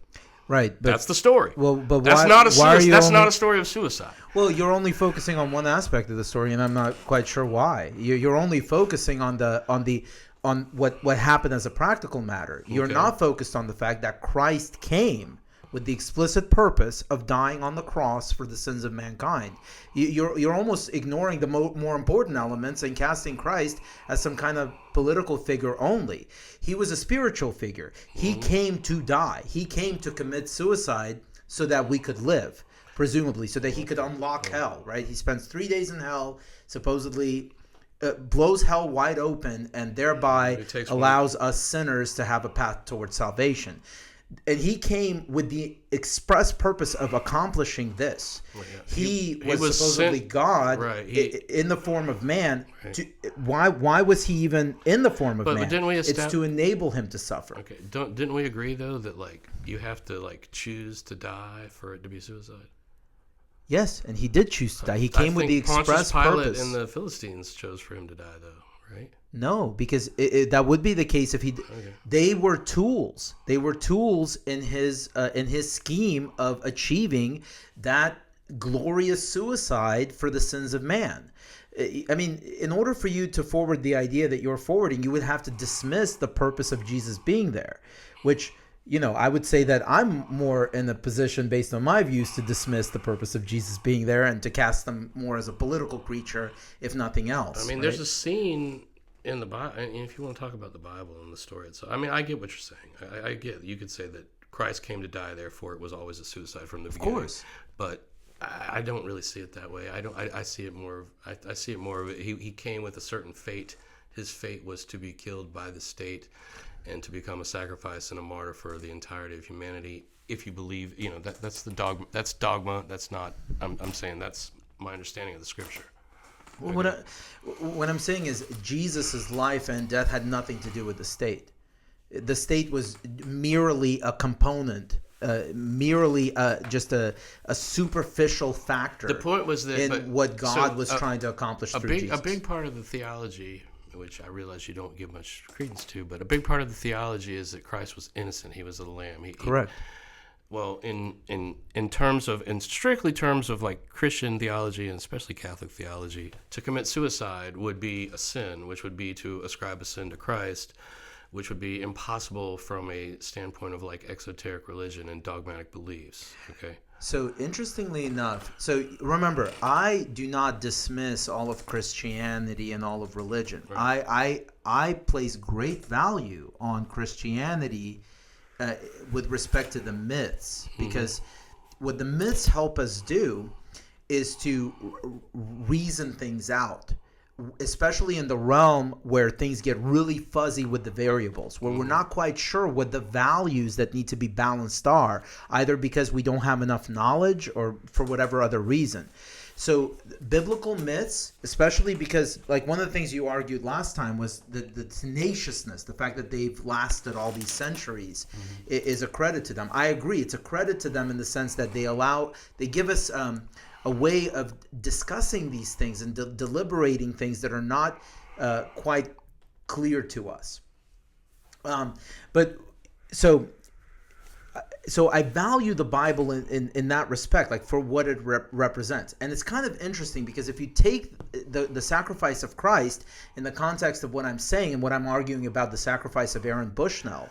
Right. But, that's the story. Well, but that's not a story of suicide. Well, you're only focusing on one aspect of the story, and I'm not quite sure why. You're only focusing on what happened as a practical matter. You're not focused on the fact that Christ came with the explicit purpose of dying on the cross for the sins of mankind. You're almost ignoring the more important elements and casting Christ as some kind of political figure only. He was a spiritual figure. He came to die. He came to commit suicide so that we could live, presumably, so that he could unlock hell, right? He spends 3 days in hell, supposedly blows hell wide open, and thereby allows us sinners to have a path towards salvation. And he came with the express purpose of accomplishing this. Well, yeah. He was supposedly sent, God, right. In the form of man. Right. Why was he even in the form of man? But didn't we it's to enable him to suffer. Okay. Didn't we agree though that you have to choose to die for it to be suicide? Yes, and he did choose to die. He came with the express Pontius Pilate purpose. And the Philistines chose for him to die, though, right? No, because that would be the case if he. Okay. They were tools. They were tools in his scheme of achieving that glorious suicide for the sins of man. I mean, in order for you to forward the idea that you're forwarding, you would have to dismiss the purpose of Jesus being there, which. I would say that I'm more in a position based on my views to dismiss the purpose of Jesus being there and to cast them more as a political creature, if nothing else. I mean, there's a scene in the Bible, and if you want to talk about the Bible and the story itself, I mean, I get what you're saying. I get, you could say that Christ came to die, therefore it was always a suicide from the beginning. Of course. But I don't really see it that way. I see it more, I see it more of it. He came with a certain fate. His fate was to be killed by the state and to become a sacrifice and a martyr for the entirety of humanity. If you believe, that's the dogma. That's dogma. That's not. I'm saying that's my understanding of the scripture. Well, what I'm saying is Jesus' life and death had nothing to do with the state. The state was merely a component, merely just a superficial factor. The point was that in what God was trying to accomplish through Jesus. A big part of the theology, which I realize you don't give much credence to, but a big part of the theology is that Christ was innocent. He was a lamb. Correct. Well, in strictly terms of Christian theology and especially Catholic theology, to commit suicide would be a sin, which would be to ascribe a sin to Christ, which would be impossible from a standpoint of exoteric religion and dogmatic beliefs. Okay. So interestingly enough, remember, I do not dismiss all of Christianity and all of religion. Right. I place great value on Christianity with respect to the myths, because what the myths help us do is to reason things out, especially in the realm where things get really fuzzy with the variables, where we're not quite sure what the values that need to be balanced are, either because we don't have enough knowledge or for whatever other reason. So biblical myths, especially because one of the things you argued last time was the tenaciousness, the fact that they've lasted all these centuries is a credit to them. I agree. It's a credit to them in the sense that they give us a way of discussing these things and deliberating things that are not quite clear to us. So I value the Bible in that respect, for what it represents. And it's kind of interesting because if you take the sacrifice of Christ in the context of what I'm saying and what I'm arguing about the sacrifice of Aaron Bushnell,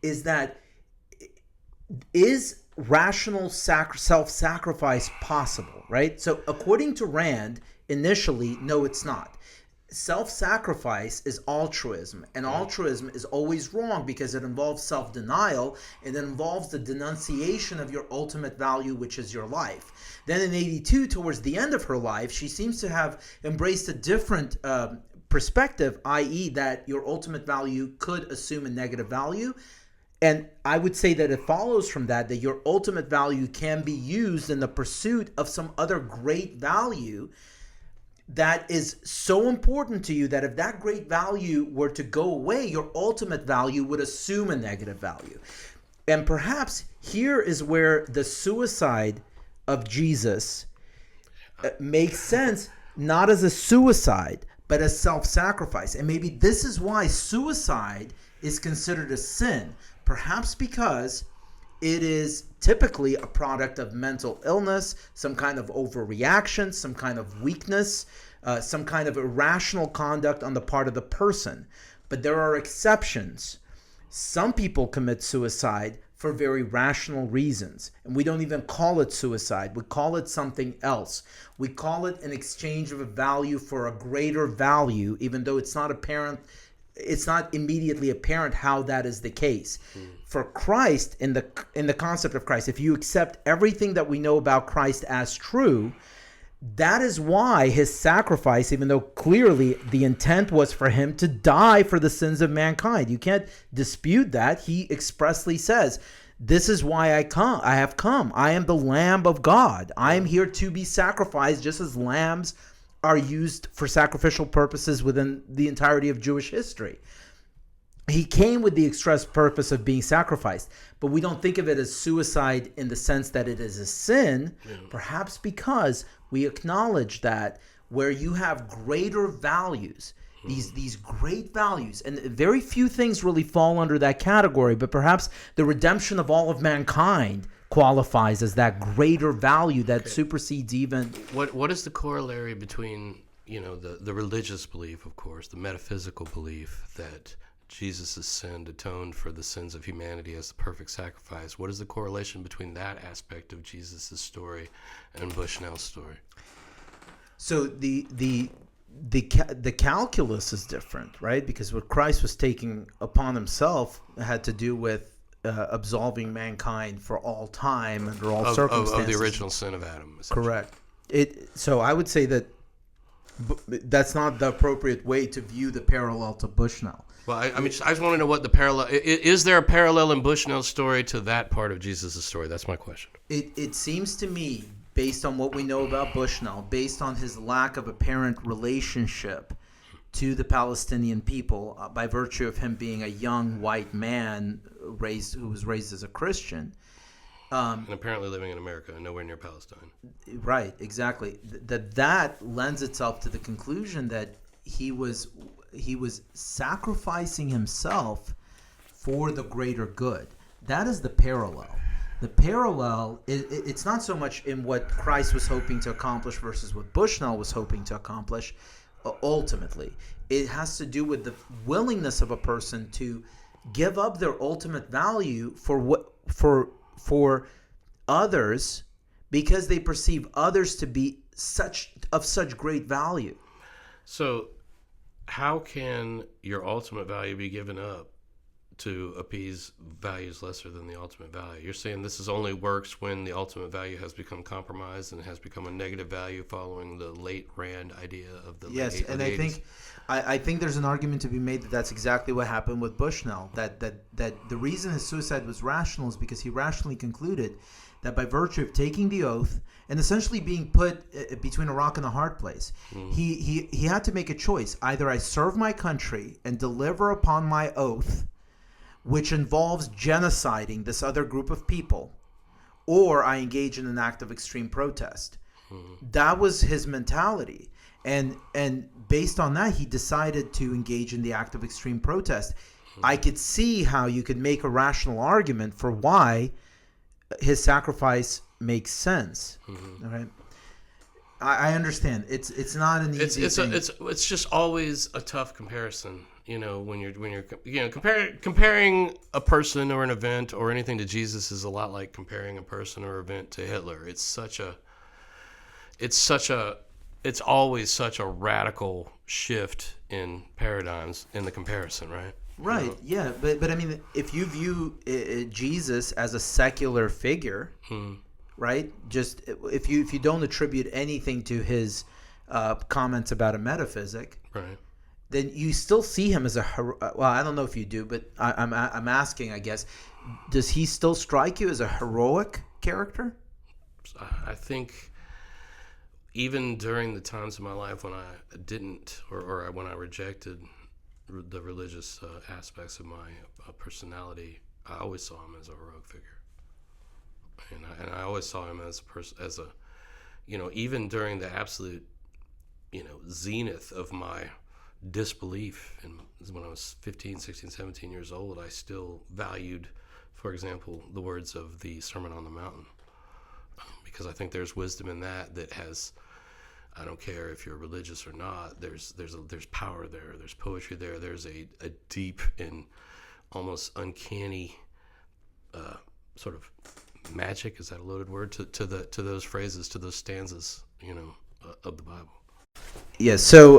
is that is rational self-sacrifice possible, right? So according to Rand, initially, no, it's not. Self-sacrifice is altruism, and altruism is always wrong because it involves self-denial, and it involves the denunciation of your ultimate value, which is your life. Then in 82, towards the end of her life, she seems to have embraced a different perspective, i.e. that your ultimate value could assume a negative value. And I would say that it follows from that your ultimate value can be used in the pursuit of some other great value that is so important to you that if that great value were to go away, your ultimate value would assume a negative value. And perhaps here is where the suicide of Jesus makes sense, not as a suicide, but as self-sacrifice. And maybe this is why suicide is considered a sin, perhaps because it is typically a product of mental illness, some kind of overreaction, some kind of weakness, some kind of irrational conduct on the part of the person. But there are exceptions. Some people commit suicide for very rational reasons, and we don't even call it suicide. We call it something else. We call it an exchange of a value for a greater value, even though it's not apparent. It's not immediately apparent how that is the case. For Christ, in the concept of Christ, if you accept everything that we know about Christ as true, that is why his sacrifice, even though clearly the intent was for him to die for the sins of mankind, you can't dispute that. He expressly says, this is why I have come. I am the Lamb of God. I am here to be sacrificed, just as lambs are used for sacrificial purposes within the entirety of Jewish history. He came with the express purpose of being sacrificed, but we don't think of it as suicide in the sense that it is a sin, perhaps because we acknowledge that where you have greater values, these great values, and very few things really fall under that category, but perhaps the redemption of all of mankind qualifies as that greater value that supersedes even. What is the corollary between, the religious belief, of course, the metaphysical belief that Jesus' sin atoned for the sins of humanity as the perfect sacrifice? What is the correlation between that aspect of Jesus' story and Bushnell's story? So the calculus is different, right? Because what Christ was taking upon himself had to do with absolving mankind for all time under all circumstances. Of the original sin of Adam. Correct. So I would say that that's not the appropriate way to view the parallel to Bushnell. Well, I just want to know what the parallel is. There a parallel in Bushnell's story to that part of Jesus' story? That's my question. It seems to me, based on what we know about Bushnell, based on his lack of apparent relationship to the Palestinian people, by virtue of him being a young white man who was raised as a Christian, and apparently living in America and nowhere near Palestine. Right, exactly. That lends itself to the conclusion that he was sacrificing himself for the greater good. That is the parallel. The parallel, it's not so much in what Christ was hoping to accomplish versus what Bushnell was hoping to accomplish. Ultimately, it has to do with the willingness of a person to give up their ultimate value for others, because they perceive others to be of such great value. So, how can your ultimate value be given up to appease values lesser than the ultimate value? You're saying this only works when the ultimate value has become compromised and has become a negative value following the late Rand idea of the yes, late and 80s. I think there's an argument to be made that that's exactly what happened with Bushnell. That the reason his suicide was rational is because he rationally concluded that by virtue of taking the oath and essentially being put between a rock and a hard place, he had to make a choice. Either I serve my country and deliver upon my oath, which involves genociding this other group of people, or I engage in an act of extreme protest. That was his mentality. And based on that, he decided to engage in the act of extreme protest. I could see how you could make a rational argument for why his sacrifice makes sense. All right. I understand. It's not an easy thing. It's just always a tough comparison. When you're comparing a person or an event or anything to Jesus is a lot like comparing a person or event to Hitler. It's always such a radical shift in paradigms in the comparison, right? Right. Yeah. But I mean, if you view Jesus as a secular figure, right? Just if you don't attribute anything to his comments about a metaphysic, right? Then you still see him as I don't know if you do, but I'm asking, I guess, does he still strike you as a heroic character? I think even during the times of my life when I didn't, or when I rejected the religious aspects of my personality, I always saw him as a heroic figure, and I always saw him as a person, even during the absolute zenith of my disbelief. And when I was 15, 16, 17 years old, I still valued, for example, the words of the Sermon on the Mountain, because I think there's wisdom in that has, I don't care if you're religious or not, there's power there, there's poetry there, there's a deep and almost uncanny sort of magic, is that a loaded word, to those phrases, to those stanzas, of the Bible. Yeah. So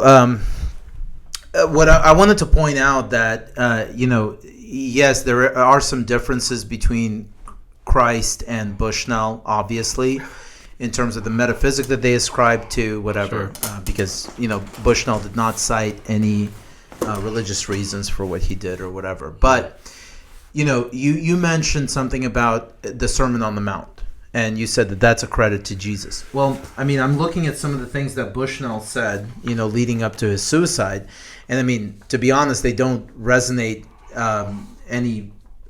what I wanted to point out that yes, there are some differences between Christ and Bushnell, obviously, in terms of the metaphysic that they ascribe to, whatever, Sure. Because Bushnell did not cite any religious reasons for what he did or whatever. But you mentioned something about the Sermon on the Mount, and you said that that's a credit to Jesus. Well, I mean, I'm looking at some of the things that Bushnell said, leading up to his suicide, and I mean, to be honest, they don't resonate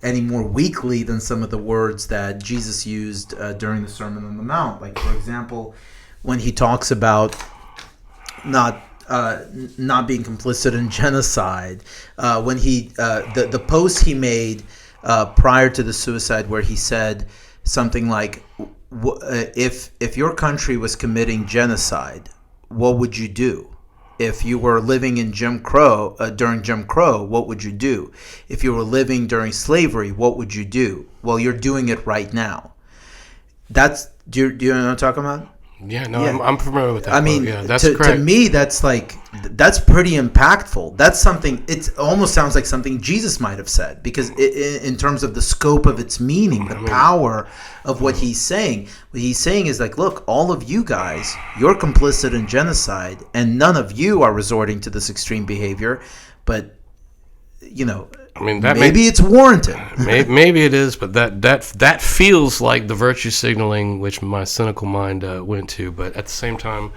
any more weakly than some of the words that Jesus used during the Sermon on the Mount. Like, for example, when he talks about not being complicit in genocide, when he the post he made prior to the suicide, where he said something like, if your country was committing genocide, what would you do? If you were living in Jim Crow, during Jim Crow, what would you do? If you were living during slavery, what would you do? Well, you're doing it right now. Do you know what I'm talking about? Yeah, no, yeah. I'm familiar with that. I mean, yeah, that's to me, that's pretty impactful. That's something, it almost sounds like something Jesus might have said, because in terms of the scope of its meaning, the power of what he's saying. What he's saying is like, look, all of you guys, you're complicit in genocide, and none of you are resorting to this extreme behavior, but, I mean, maybe it's warranted. maybe it is, but that feels like the virtue signaling which my cynical mind went to. But at the same time,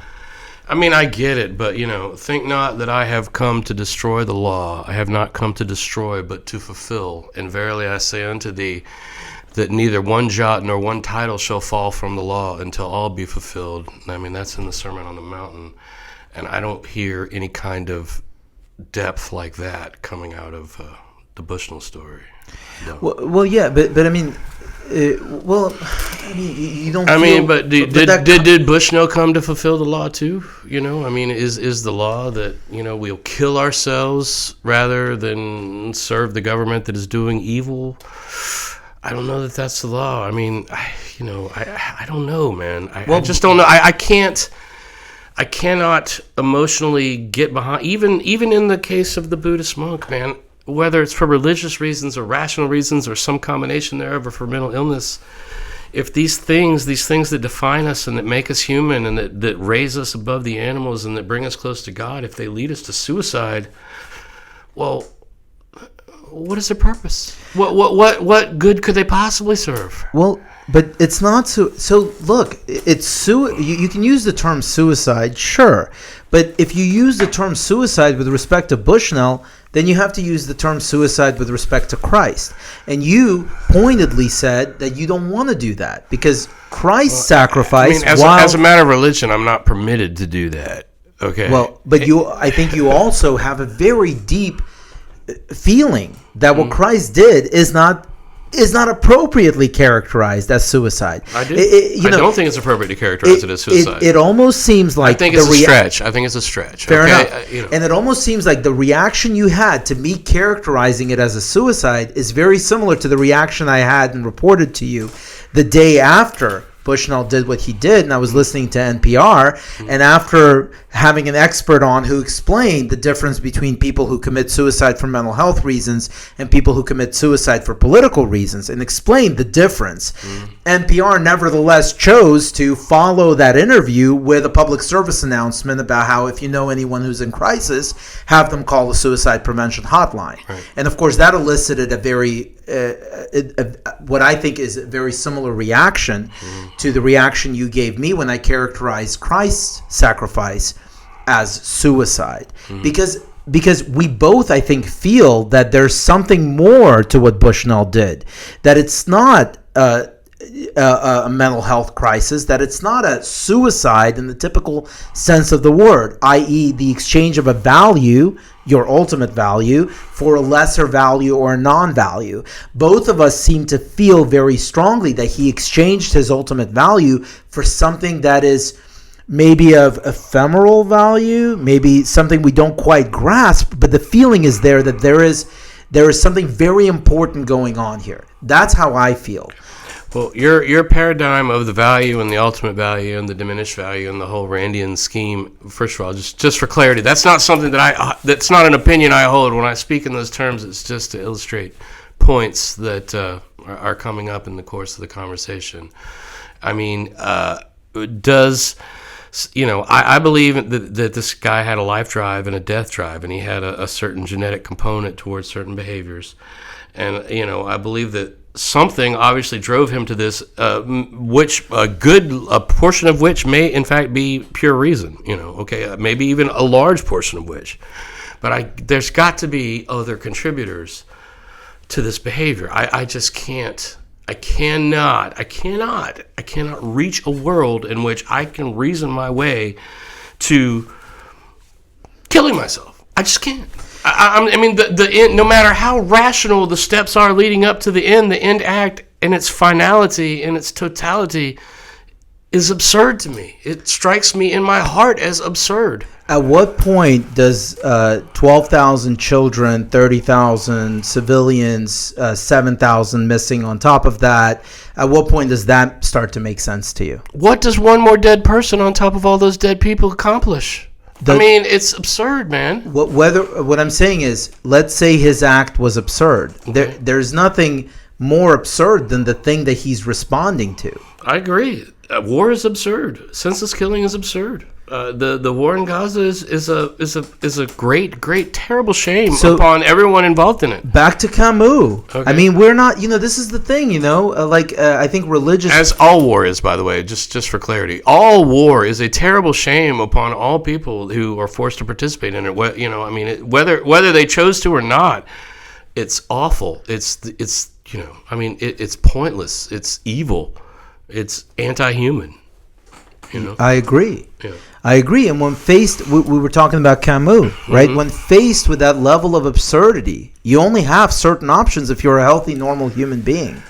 I mean, I get it. But think not that I have come to destroy the law. I have not come to destroy, but to fulfill. And verily I say unto thee, that neither one jot nor one tittle shall fall from the law until all be fulfilled. I mean, that's in the Sermon on the Mountain, and I don't hear any kind of depth like that coming out of the Bushnell story. No. Well, yeah, but I mean, you don't. I mean, but did Bushnell come to fulfill the law too? I mean, is the law that we'll kill ourselves rather than serve the government that is doing evil? I don't know that that's the law. I mean, I don't know, man. I just don't know. I cannot emotionally get behind, even in the case of the Buddhist monk, man, whether it's for religious reasons or rational reasons or some combination thereof, or for mental illness. If these things that define us and that make us human and that raise us above the animals and that bring us close to God, if they lead us to suicide, well, what is their purpose? What good could they possibly serve? Well, but it's not so look, it's you can use the term suicide, sure, but if you use the term suicide with respect to Bushnell, then you have to use the term suicide with respect to Christ. And you pointedly said that you don't want to do that because Christ's sacrifice. I mean, as a matter of religion, I'm not permitted to do that. Okay. Well, but I think you also have a very deep feeling that what Christ did is not appropriately characterized as suicide. I do. I don't think it's appropriate to characterize it as suicide. It almost seems like I think it's a stretch. Fair enough. And it almost seems like the reaction you had to me characterizing it as a suicide is very similar to the reaction I had and reported to you the day after Bushnell did what he did, and I was listening to NPR, and after having an expert on who explained the difference between people who commit suicide for mental health reasons and people who commit suicide for political reasons, and explained the difference, NPR nevertheless chose to follow that interview with a public service announcement about how if you know anyone who's in crisis, have them call the suicide prevention hotline. Right. And of course that elicited a very what I think is a very similar reaction to the reaction you gave me when I characterized Christ's sacrifice as suicide. Because we both, I think, feel that there's something more to what Bushnell did. That it's not a mental health crisis, that it's not a suicide in the typical sense of the word, i.e. the exchange of a value, your ultimate value, for a lesser value or a non-value. Both of us seem to feel very strongly that he exchanged his ultimate value for something that is maybe of ephemeral value, maybe something we don't quite grasp, but the feeling is there that there is something very important going on here. That's how I feel. Well, your paradigm of the value and the ultimate value and the diminished value and the whole Randian scheme, first of all, just for clarity, that's not something that's not an opinion I hold. When I speak in those terms, it's just to illustrate points that are coming up in the course of the conversation. I mean, I believe that this guy had a life drive and a death drive, and he had a certain genetic component towards certain behaviors. And, I believe that something obviously drove him to this, which a portion of which may in fact be pure reason, maybe even a large portion of which. But there's got to be other contributors to this behavior. I just can't. I cannot reach a world in which I can reason my way to killing myself. I just can't. I mean, the end, no matter how rational the steps are leading up to the end act and its finality and its totality is absurd to me. It strikes me in my heart as absurd. At what point does 12,000 children, 30,000 civilians, 7,000 missing on top of that, at what point does that start to make sense to you? What does one more dead person on top of all those dead people accomplish? It's absurd, man. What I'm saying is, let's say his act was absurd. Okay. There's nothing more absurd than the thing that he's responding to. I agree. War is absurd. Senseless killing is absurd. The war in Gaza is a great terrible shame upon everyone involved in it. Back to Camus. Okay. I mean, we're not. This is the thing. I think religious. As all war is, by the way, just for clarity, all war is a terrible shame upon all people who are forced to participate in it. Whether they chose to or not, it's awful. It's pointless. It's evil. It's anti-human. I agree. Yeah. I agree. And when faced, we were talking about Camus, right? Mm-hmm. When faced with that level of absurdity, you only have certain options if you're a healthy, normal human being.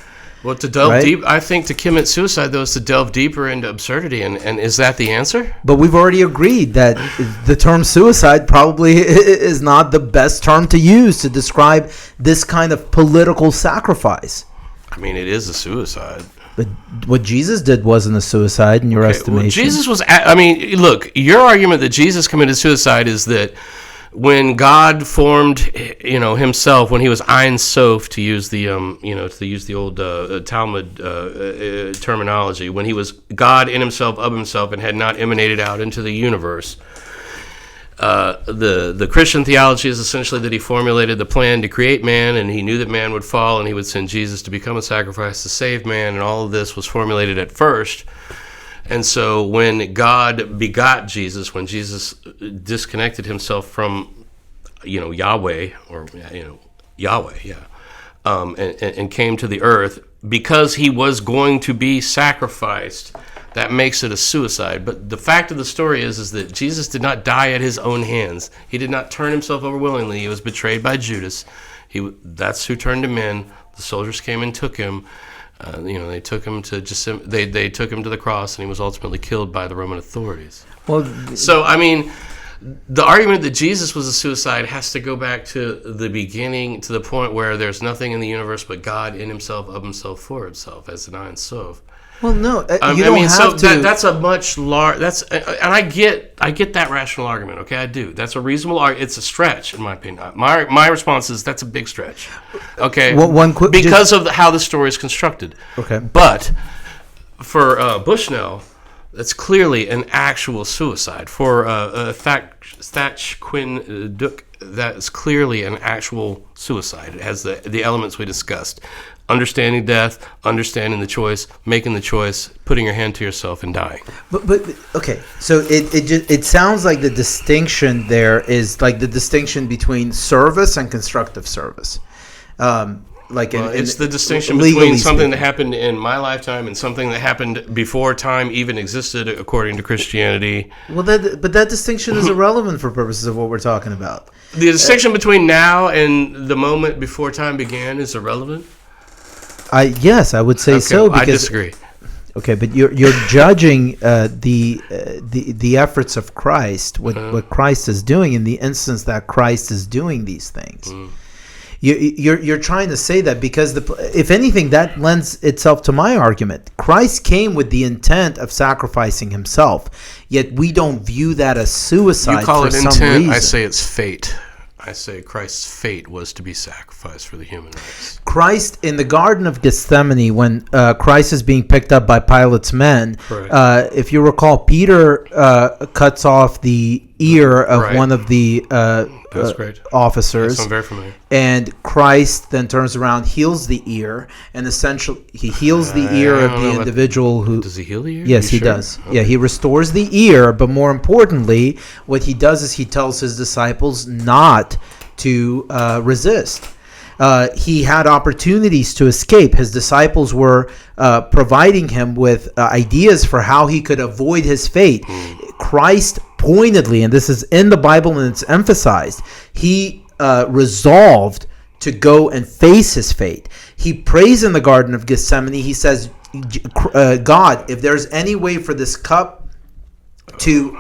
Well, to delve deep, I think to commit suicide, though, is to delve deeper into absurdity. And is that the answer? But we've already agreed that the term suicide probably is not the best term to use to describe this kind of political sacrifice. I mean, it is a suicide. But what Jesus did wasn't a suicide in your estimation. Well, Jesus was. Look, your argument that Jesus committed suicide is that when God formed, himself, when he was Ein Sof, to use the, old Talmud terminology, when he was God in himself, of himself, and had not emanated out into the universe. The Christian theology is essentially that he formulated the plan to create man, and he knew that man would fall, and he would send Jesus to become a sacrifice to save man, and all of this was formulated at first. And so when God begot Jesus, when Jesus disconnected himself from, Yahweh, and came to the earth, because he was going to be sacrificed, that makes it a suicide. But the fact of the story is that Jesus did not die at his own hands. He did not turn himself over willingly. He was betrayed by Judas. That's who turned him in. The soldiers came and took him. They took him to they took him to the cross, and he was ultimately killed by the Roman authorities. Well, so the argument that Jesus was a suicide has to go back to the beginning, to the point where there's nothing in the universe but God in himself, of himself, for himself, as an Ein Sof. Well, no, you don't have to. That's a much large. And I get that rational argument. Okay, I do. That's a reasonable argument. It's a stretch, in my opinion. My response is that's a big stretch. Okay, because of how the story is constructed. Okay, but for Bushnell, that's clearly an actual suicide. For Thach Quinn Duc, that is clearly an actual suicide. It has the elements we discussed. Understanding death, understanding the choice, making the choice, putting your hand to yourself, and dying. But okay, so it sounds like the distinction there is like the distinction between service and constructive service. it's the distinction between something that happened in my lifetime and something that happened before time even existed, according to Christianity. Well, but that distinction is irrelevant for purposes of what we're talking about. The distinction between now and the moment before time began is irrelevant? Yes, I would say so. Because, I disagree. Okay, but you're judging the efforts of Christ, what Christ is doing in the instance that Christ is doing these things. You're trying to say that because if anything, that lends itself to my argument. Christ came with the intent of sacrificing himself, yet we don't view that as suicide. You call for it some intent. reason. I say it's fate. I say Christ's fate was to be sacrificed for the human race. Christ in the Garden of Gethsemane, when Christ is being picked up by Pilate's men, if you recall, Peter cuts off the ear of one of the officers. Yes, I'm very familiar. And Christ then turns around, heals the ear, and essentially he heals the ear of the individual who... Does he heal the ear? Yes, he does. Okay. Yeah, he restores the ear, but more importantly, what he does is he tells his disciples not to resist. He had opportunities to escape. His disciples were providing him with ideas for how he could avoid his fate. Christ pointedly, and this is in the Bible and it's emphasized, he resolved to go and face his fate. He prays in the Garden of Gethsemane. He says, God, if there's any way for this cup to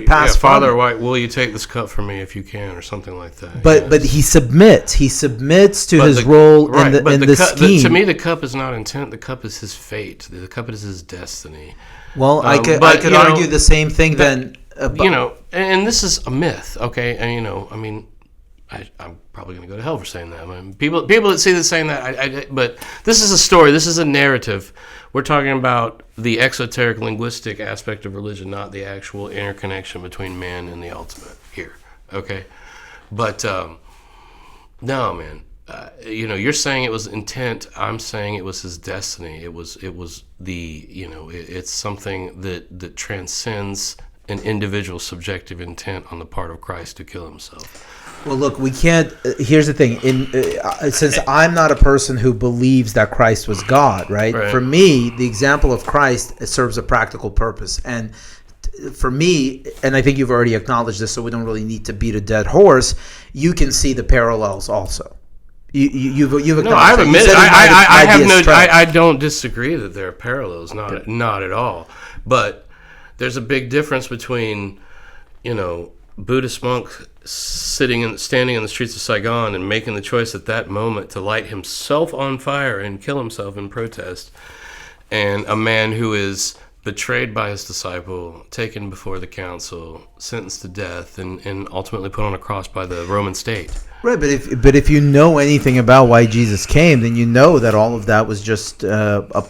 pass, Father, why will you take this cup from me if you can, or something like that? But he submits. He submits to his role in the scheme. To me, the cup is not intent. The cup is his fate. The cup is his destiny. Well, I could argue the same thing then. And this is a myth, okay? And I'm probably going to go to hell for saying that. I mean, people that see this saying that, but this is a story. This is a narrative. We're talking about the exoteric linguistic aspect of religion, not the actual interconnection between man and the ultimate here, okay? But no, man. You're saying it was intent. I'm saying it was his destiny. It was the it's something that transcends an individual subjective intent on the part of Christ to kill himself. Well, look, we can't. Here's the thing. Since I'm not a person who believes that Christ was God, right? For me, the example of Christ serves a practical purpose, and for me, and I think you've already acknowledged this, so we don't really need to beat a dead horse. You can see the parallels also. You've acknowledged. No, I've admitted. I don't disagree that there are parallels. Not at all. But there's a big difference between, Buddhist monk standing in the streets of Saigon and making the choice at that moment to light himself on fire and kill himself in protest, and a man who is betrayed by his disciple, taken before the council, sentenced to death, and ultimately put on a cross by the Roman state. Right, but if you know anything about why Jesus came, then you know that all of that was just a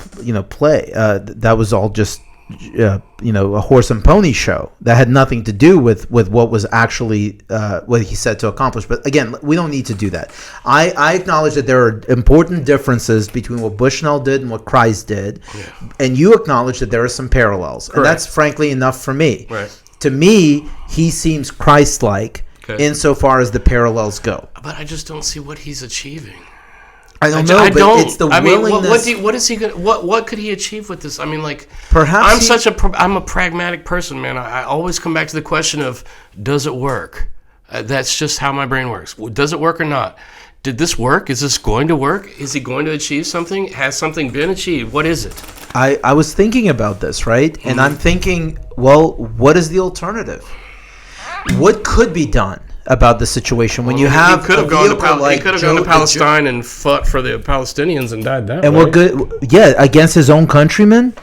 play. That was all just a horse and pony show that had nothing to do with what was actually what he said to accomplish. But again, we don't need to do that. I acknowledge that there are important differences between what Bushnell did and what Christ did, and you acknowledge that there are some parallels. Correct. And that's frankly enough for me. Right. To me, he seems Christ-like insofar as the parallels go. But I just don't see what he's achieving. I don't know, but it's the willingness. What is he going? What could he achieve with this? I mean, perhaps I'm a pragmatic person, man. I always come back to the question of, does it work? That's just how my brain works. Does it work or not? Did this work? Is this going to work? Is he going to achieve something? Has something been achieved? What is it? I was thinking about this, right? And I'm thinking, well, what is the alternative? What could be done about the situation when you have he could have gone to Palestine and fought for the Palestinians and died that way. And we're good, against his own countrymen.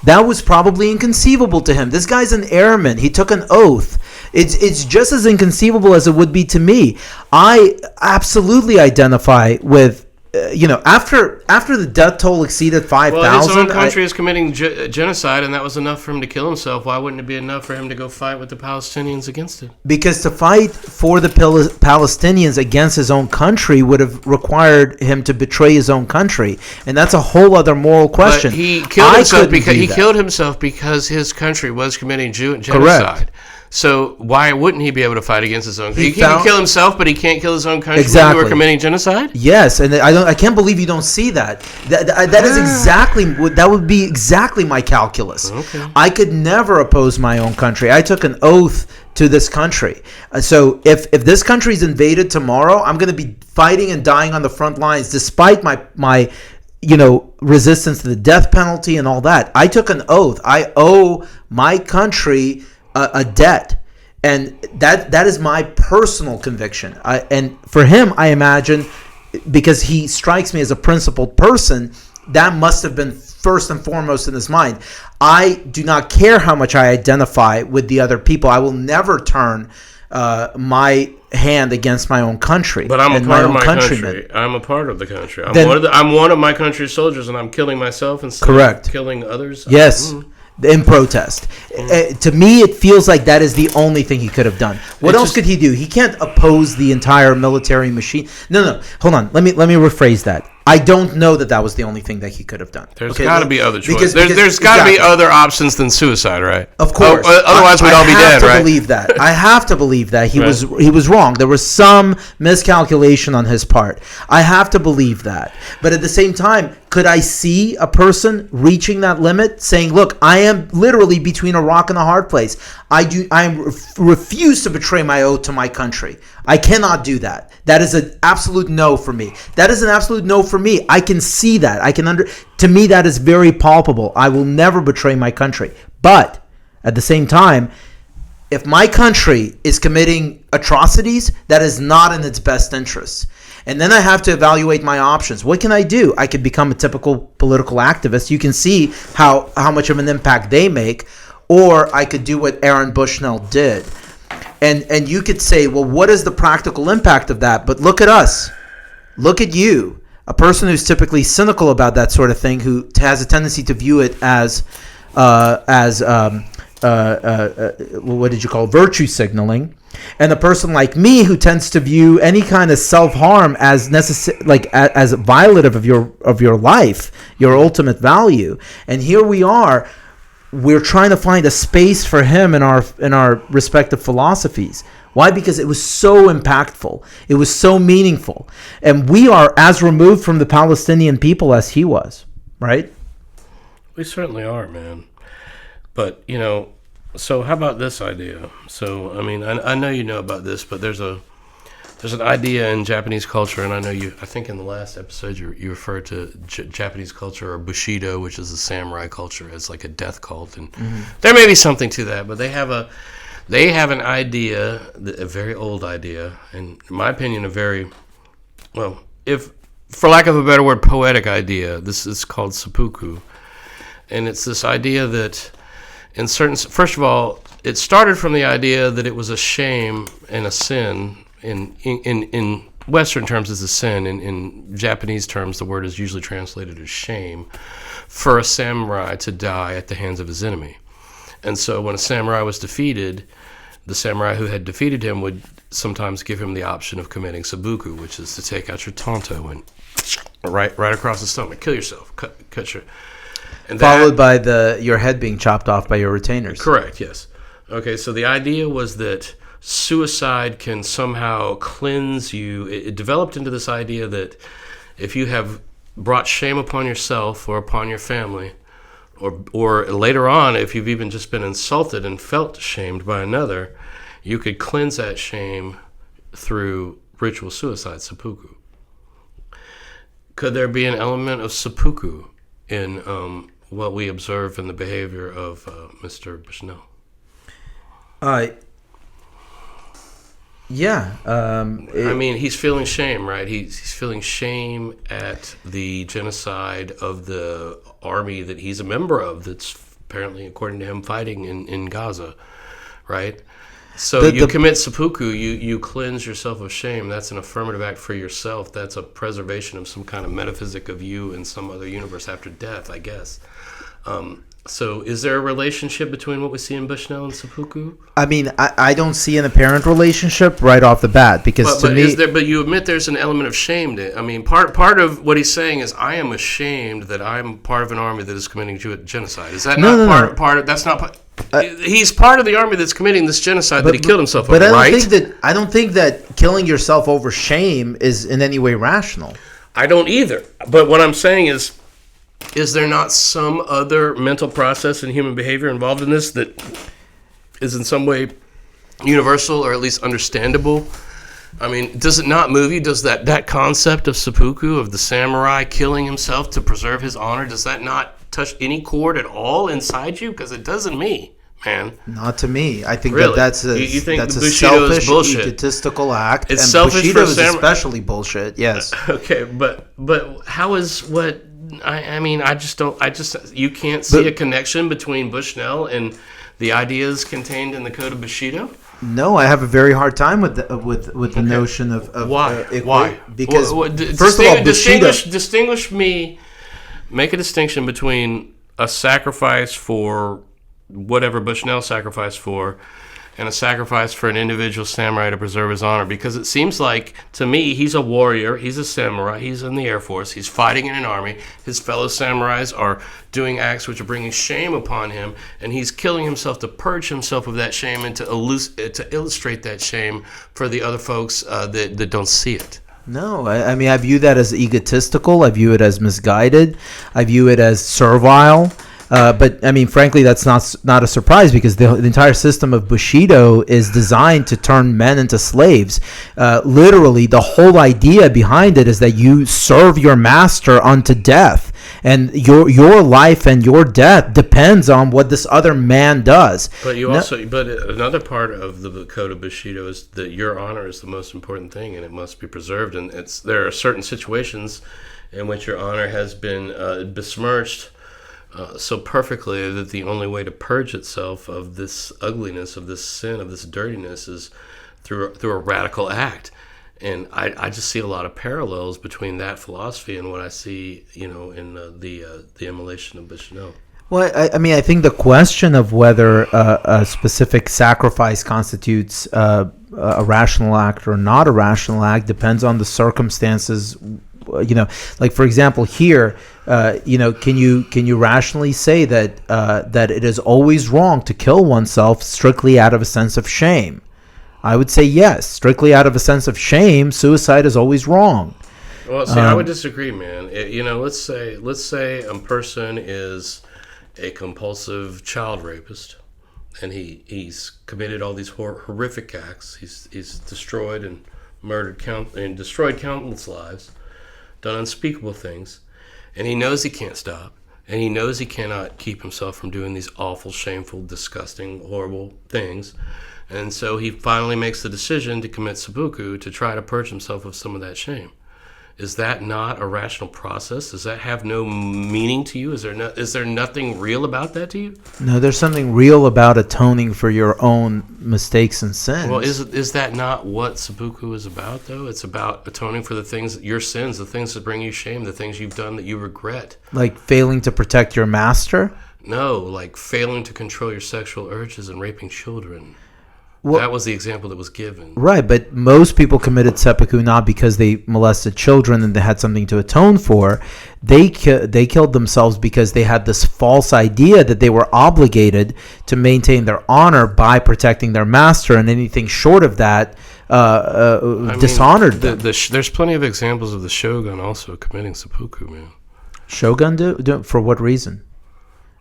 That was probably inconceivable to him. This guy's an airman. He took an oath. It's just as inconceivable as it would be to me. I absolutely identify with. After the death toll exceeded 5,000... Well, his own country is committing genocide, and that was enough for him to kill himself. Why wouldn't it be enough for him to go fight with the Palestinians against it? Because to fight for the Palestinians against his own country would have required him to betray his own country, and that's a whole other moral question. But he killed himself because his country was committing genocide. Correct. So why wouldn't he be able to fight against his own country? He found- can kill himself, but he can't kill his own country Exactly. who are committing genocide? Yes, and I can't believe you don't see that. That is exactly that would be exactly my calculus. Okay. I could never oppose my own country. I took an oath to this country. So if this country is invaded tomorrow, I'm going to be fighting and dying on the front lines, despite my resistance to the death penalty and all that. I took an oath. I owe my country a debt. And that is my personal conviction. And for him, I imagine, because he strikes me as a principled person, that must have been first and foremost in his mind. I do not care how much I identify with the other people. I will never turn my hand against my own country. But I'm a and part of own my countrymen. country. I'm a part of the country. Then- I'm one of my country's soldiers, and I'm killing myself instead Correct. of killing others. Yes. In protest. To me, it feels like that is the only thing he could have done. What else could he do? He can't oppose the entire military machine. No. Hold on. Let me rephrase that. I don't know that was the only thing that he could have done. There's got to be other choices. Because There's got to be exactly. other options than suicide, right? Of course. Otherwise, we'd all be dead, I right? have to believe that. I have to believe that he was wrong. There was some miscalculation on his part. I have to believe that. But at the same time, could I see a person reaching that limit, saying, "Look, I am literally between a rock and a hard place. I refuse to betray my oath to my country. I cannot do that. That is an absolute no for me. That is an absolute no for me. I can see that. To me, that is very palpable. I will never betray my country. But at the same time, if my country is committing atrocities, that is not in its best interests. And then I have to evaluate my options. What can I do? I could become a typical political activist. You can see how much of an impact they make. Or I could do what Aaron Bushnell did. And you could say, well, what is the practical impact of that? But look at us. Look at you. A person who's typically cynical about that sort of thing, who has a tendency to view it as what did you call it? Virtue signaling. And a person like me who tends to view any kind of self-harm as necessary, like as violative of your life, your ultimate value. And here we are. We're trying to find a space for him in our respective philosophies. Why? Because it was so impactful. It was so meaningful. And we are as removed from the Palestinian people as he was, right? We certainly are, man. But, so how about this idea? So, I mean, I know you know about this, but there's an idea in Japanese culture, and I know I think in the last episode you referred to Japanese culture, or Bushido, which is the samurai culture, as like a death cult, and there may be something to that, but they have an idea, a very old idea, and in my opinion, if for lack of a better word, poetic idea. This is called seppuku, and it's this idea that first of all, it started from the idea that it was a shame and a sin. In Western terms, it's a sin. In Japanese terms, the word is usually translated as shame, for a samurai to die at the hands of his enemy. And so when a samurai was defeated, the samurai who had defeated him would sometimes give him the option of committing seppuku, which is to take out your tanto and right across the stomach, kill yourself, cut your... And followed by your head being chopped off by your retainers. Correct, yes. Okay, so the idea was that suicide can somehow cleanse you. It developed into this idea that if you have brought shame upon yourself or upon your family, or later on, if you've even just been insulted and felt shamed by another, you could cleanse that shame through ritual suicide, seppuku. Could there be an element of seppuku in what we observe in the behavior of Mr. Bushnell? Yeah. I mean, he's feeling shame, right? He's feeling shame at the genocide of the army that he's a member of, that's apparently, according to him, fighting in Gaza, right? So you commit seppuku, you cleanse yourself of shame. That's an affirmative act for yourself. That's a preservation of some kind of metaphysic of you in some other universe after death, I guess. So is there a relationship between what we see in Bushnell and seppuku? I mean, I don't see an apparent relationship right off the bat, because to me... But you admit there's an element of shame. I mean, part of what he's saying is, I am ashamed that I'm part of an army that is committing genocide. Is that part of... That's not... He's part of the army that's committing this genocide that he killed himself over, but right? I don't think that killing yourself over shame is in any way rational. I don't either. But what I'm saying is there not some other mental process in human behavior involved in this that is in some way universal or at least understandable? I mean, does it not move you? Does that concept of seppuku, of the samurai killing himself to preserve his honor, does that not touch any chord at all inside you? Because it doesn't me, man. Not to me. I think Really? that's a You think that's the a Bushido is selfish, bullshit? egotistical act. It's and selfish Bushido for is samurai. especially bullshit. Yes. Okay, but how is what? I mean, I just you can't see a connection between Bushnell and the ideas contained in the Code of Bushido. No, I have a very hard time with the notion of why? Why? Because first of all, Bushido. Distinguish me. Make a distinction between a sacrifice for whatever Bushnell sacrificed for, and a sacrifice for an individual samurai to preserve his honor. Because it seems like, to me, he's a warrior, he's a samurai, he's in the Air Force, he's fighting in an army, his fellow samurais are doing acts which are bringing shame upon him, and he's killing himself to purge himself of that shame and to illustrate that shame for the other folks that don't see it. No, I mean, I view that as egotistical, I view it as misguided, I view it as servile. But I mean, frankly, that's not a surprise because the entire system of Bushido is designed to turn men into slaves. Literally, the whole idea behind it is that you serve your master unto death, and your life and your death depends on what this other man does. But but another part of the Code of Bushido is that your honor is the most important thing, and it must be preserved. And there are certain situations in which your honor has been besmirched. So perfectly that the only way to purge itself of this ugliness, of this sin, of this dirtiness is through a radical act. And I just see a lot of parallels between that philosophy and what I see, in the immolation of Bushnell. Well, I mean, I think the question of whether a specific sacrifice constitutes a rational act or not a rational act depends on the circumstances. Like for example, here, can you rationally say that it is always wrong to kill oneself strictly out of a sense of shame? I would say yes. Strictly out of a sense of shame, suicide is always wrong. Well, see, I would disagree, man. Let's say a person is a compulsive child rapist, and he's committed all these horrific acts. He's destroyed and murdered destroyed countless lives, done unspeakable things, and he knows he can't stop, and he knows he cannot keep himself from doing these awful, shameful, disgusting, horrible things, and so he finally makes the decision to commit seppuku to try to purge himself of some of that shame. Is that not a rational process? Does that have no meaning to you? Is there nothing real about that to you? No, there's something real about atoning for your own mistakes and sins. Well, is that not what seppuku is about, though? It's about atoning for the things, your sins, the things that bring you shame, the things you've done that you regret. Like failing to protect your master? No, like failing to control your sexual urges and raping children. Well, that was the example that was given. Right, but most people committed seppuku not because they molested children and they had something to atone for. They killed themselves because they had this false idea that they were obligated to maintain their honor by protecting their master, and anything short of that dishonored them. There's plenty of examples of the shogun also committing seppuku, man. Shogun do for what reason?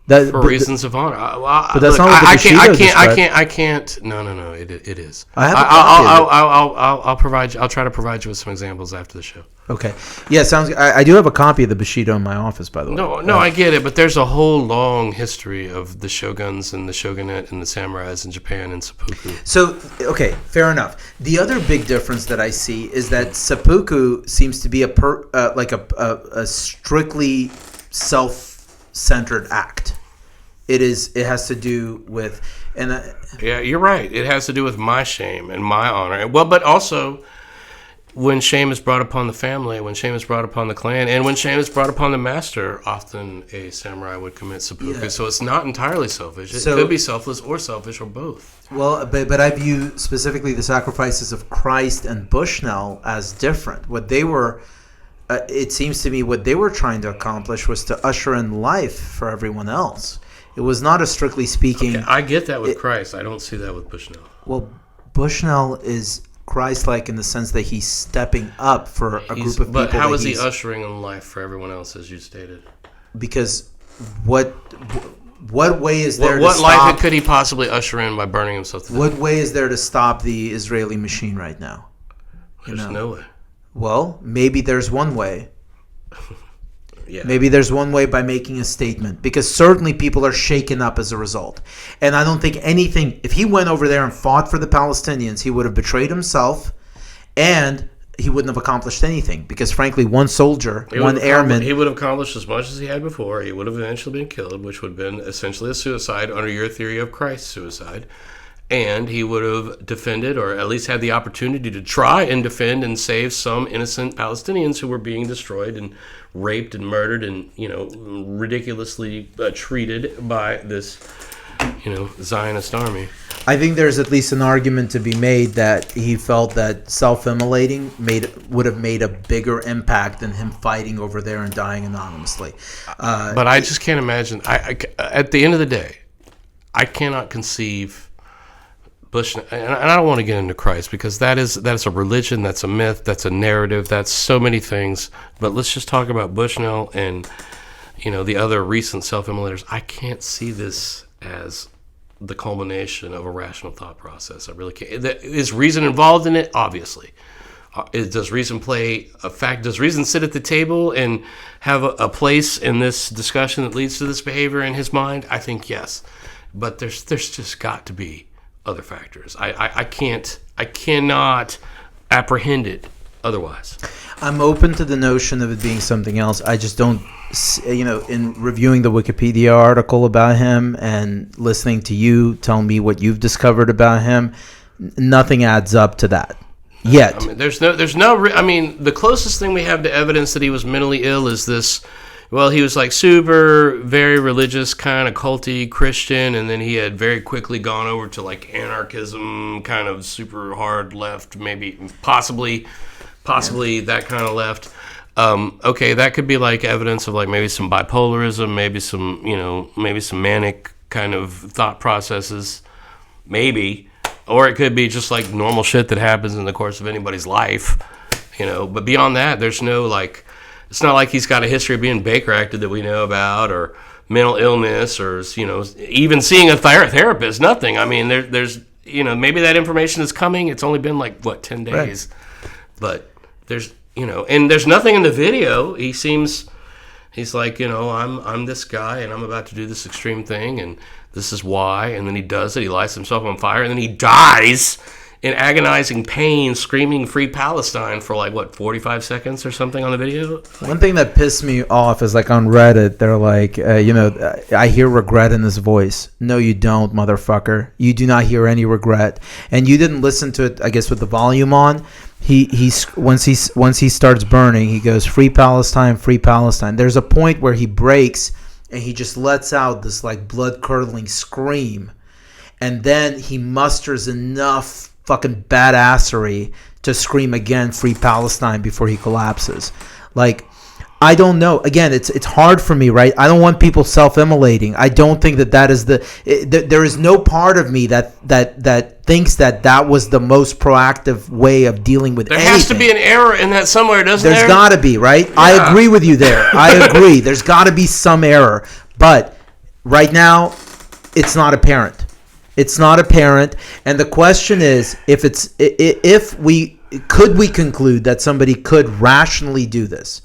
For reasons of honor. But that's not what the Bushido described. I can't. No. It is. I'll provide you. I'll try to provide you with some examples after the show. Okay. Yeah, sounds good. I do have a copy of the Bushido in my office, by the way. No, I get it, but there's a whole long history of the shoguns and the shogunate and the samurais in Japan and seppuku. So, okay, fair enough. The other big difference that I see is that seppuku seems to be a strictly self-centered act. It has to do with yeah, you're right. It has to do with my shame and my honor. Well, but also when shame is brought upon the family, when shame is brought upon the clan, and when shame is brought upon the master, often a samurai would commit seppuku. Yeah. So it's not entirely selfish. It could be selfless or selfish or both. Well, but I view specifically the sacrifices of Christ and Bushnell as different. What they were, it seems to me, what they were trying to accomplish was to usher in life for everyone else. It was not a strictly speaking. Okay, I get that with Christ. I don't see that with Bushnell. Well, Bushnell is Christ-like in the sense that he's stepping up for a group of people. But how is he ushering in life for everyone else, as you stated? Because what way is there what to life stop? could he possibly usher in by burning himself to death? What way is there to stop the Israeli machine right now? There's no way. Well, maybe there's one way. Yeah. Maybe there's one way by making a statement, because certainly people are shaken up as a result. And I don't think anything, if he went over there and fought for the Palestinians, he would have betrayed himself and he wouldn't have accomplished anything, because frankly, one soldier, one airman. He would have accomplished as much as he had before. He would have eventually been killed, which would have been essentially a suicide under your theory of Christ's suicide. And he would have defended, or at least had the opportunity to try and defend and save some innocent Palestinians who were being destroyed and raped and murdered and, ridiculously treated by this, Zionist army. I think there's at least an argument to be made that he felt that self-immolating would have made a bigger impact than him fighting over there and dying anonymously. But I just can't imagine. At the end of the day, I cannot conceive Bushnell, and I don't want to get into Christ, because that's a religion, that's a myth, that's a narrative, that's so many things. But let's just talk about Bushnell and the other recent self-immolators. I can't see this as the culmination of a rational thought process. I really can't. Is reason involved in it? Obviously. Does reason play a fact? Does reason sit at the table and have a place in this discussion that leads to this behavior in his mind? I think yes, but there's just got to be other factors. I cannot apprehend it otherwise. I'm open to the notion of it being something else. I just don't, in reviewing the Wikipedia article about him and listening to you tell me what you've discovered about him, nothing adds up to that yet. I mean, the closest thing we have to evidence that he was mentally ill is this. Well, he was like super, very religious, kind of culty Christian, and then he had very quickly gone over to like anarchism, kind of super hard left, maybe possibly that kind of left. Okay, that could be like evidence of like maybe some bipolarism, maybe some manic kind of thought processes, maybe, or it could be just like normal shit that happens in the course of anybody's life, But beyond that, there's no like. It's not like he's got a history of being Baker acted that we know about, or mental illness, or even seeing a therapist. Nothing. I mean, there's maybe that information is coming. It's only been like 10 days, right. But there's and there's nothing in the video. He's like I'm this guy and I'm about to do this extreme thing and this is why. And then he does it. He lights himself on fire and then he dies in agonizing pain, screaming "Free Palestine" for 45 seconds or something on the video. One thing that pissed me off is like on Reddit, they're like, I hear regret in his voice. No, you don't, motherfucker. You do not hear any regret, and you didn't listen to it. I guess with the volume on, once he starts burning, he goes "Free Palestine, Free Palestine." There's a point where he breaks and he just lets out this like blood curdling scream, and then he musters enough fucking badassery to scream again "Free Palestine" before he collapses. Like, I don't know. Again, it's hard for me, right? I don't want people self-immolating. I don't think that is there is no part of me that thinks that was the most proactive way of dealing with anything. There has to be an error in that somewhere, doesn't there? There's got to be, right? Yeah. I agree with you there. I agree. There's got to be some error. But right now, it's not apparent. It's not apparent, and the question is, if we conclude that somebody could rationally do this?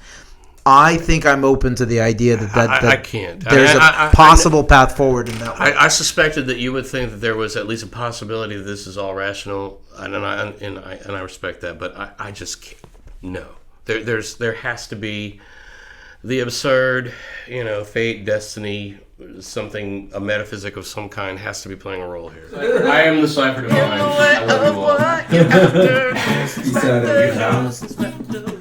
I think I'm open to the idea that I can't. There's a possible path forward in that way. I suspected that you would think that there was at least a possibility that this is all rational, and I respect that, but I just can't. No, there has to be the absurd, fate, destiny. Something, a metaphysic of some kind has to be playing a role here. I am the Cypher Divine. I love you all. You said it.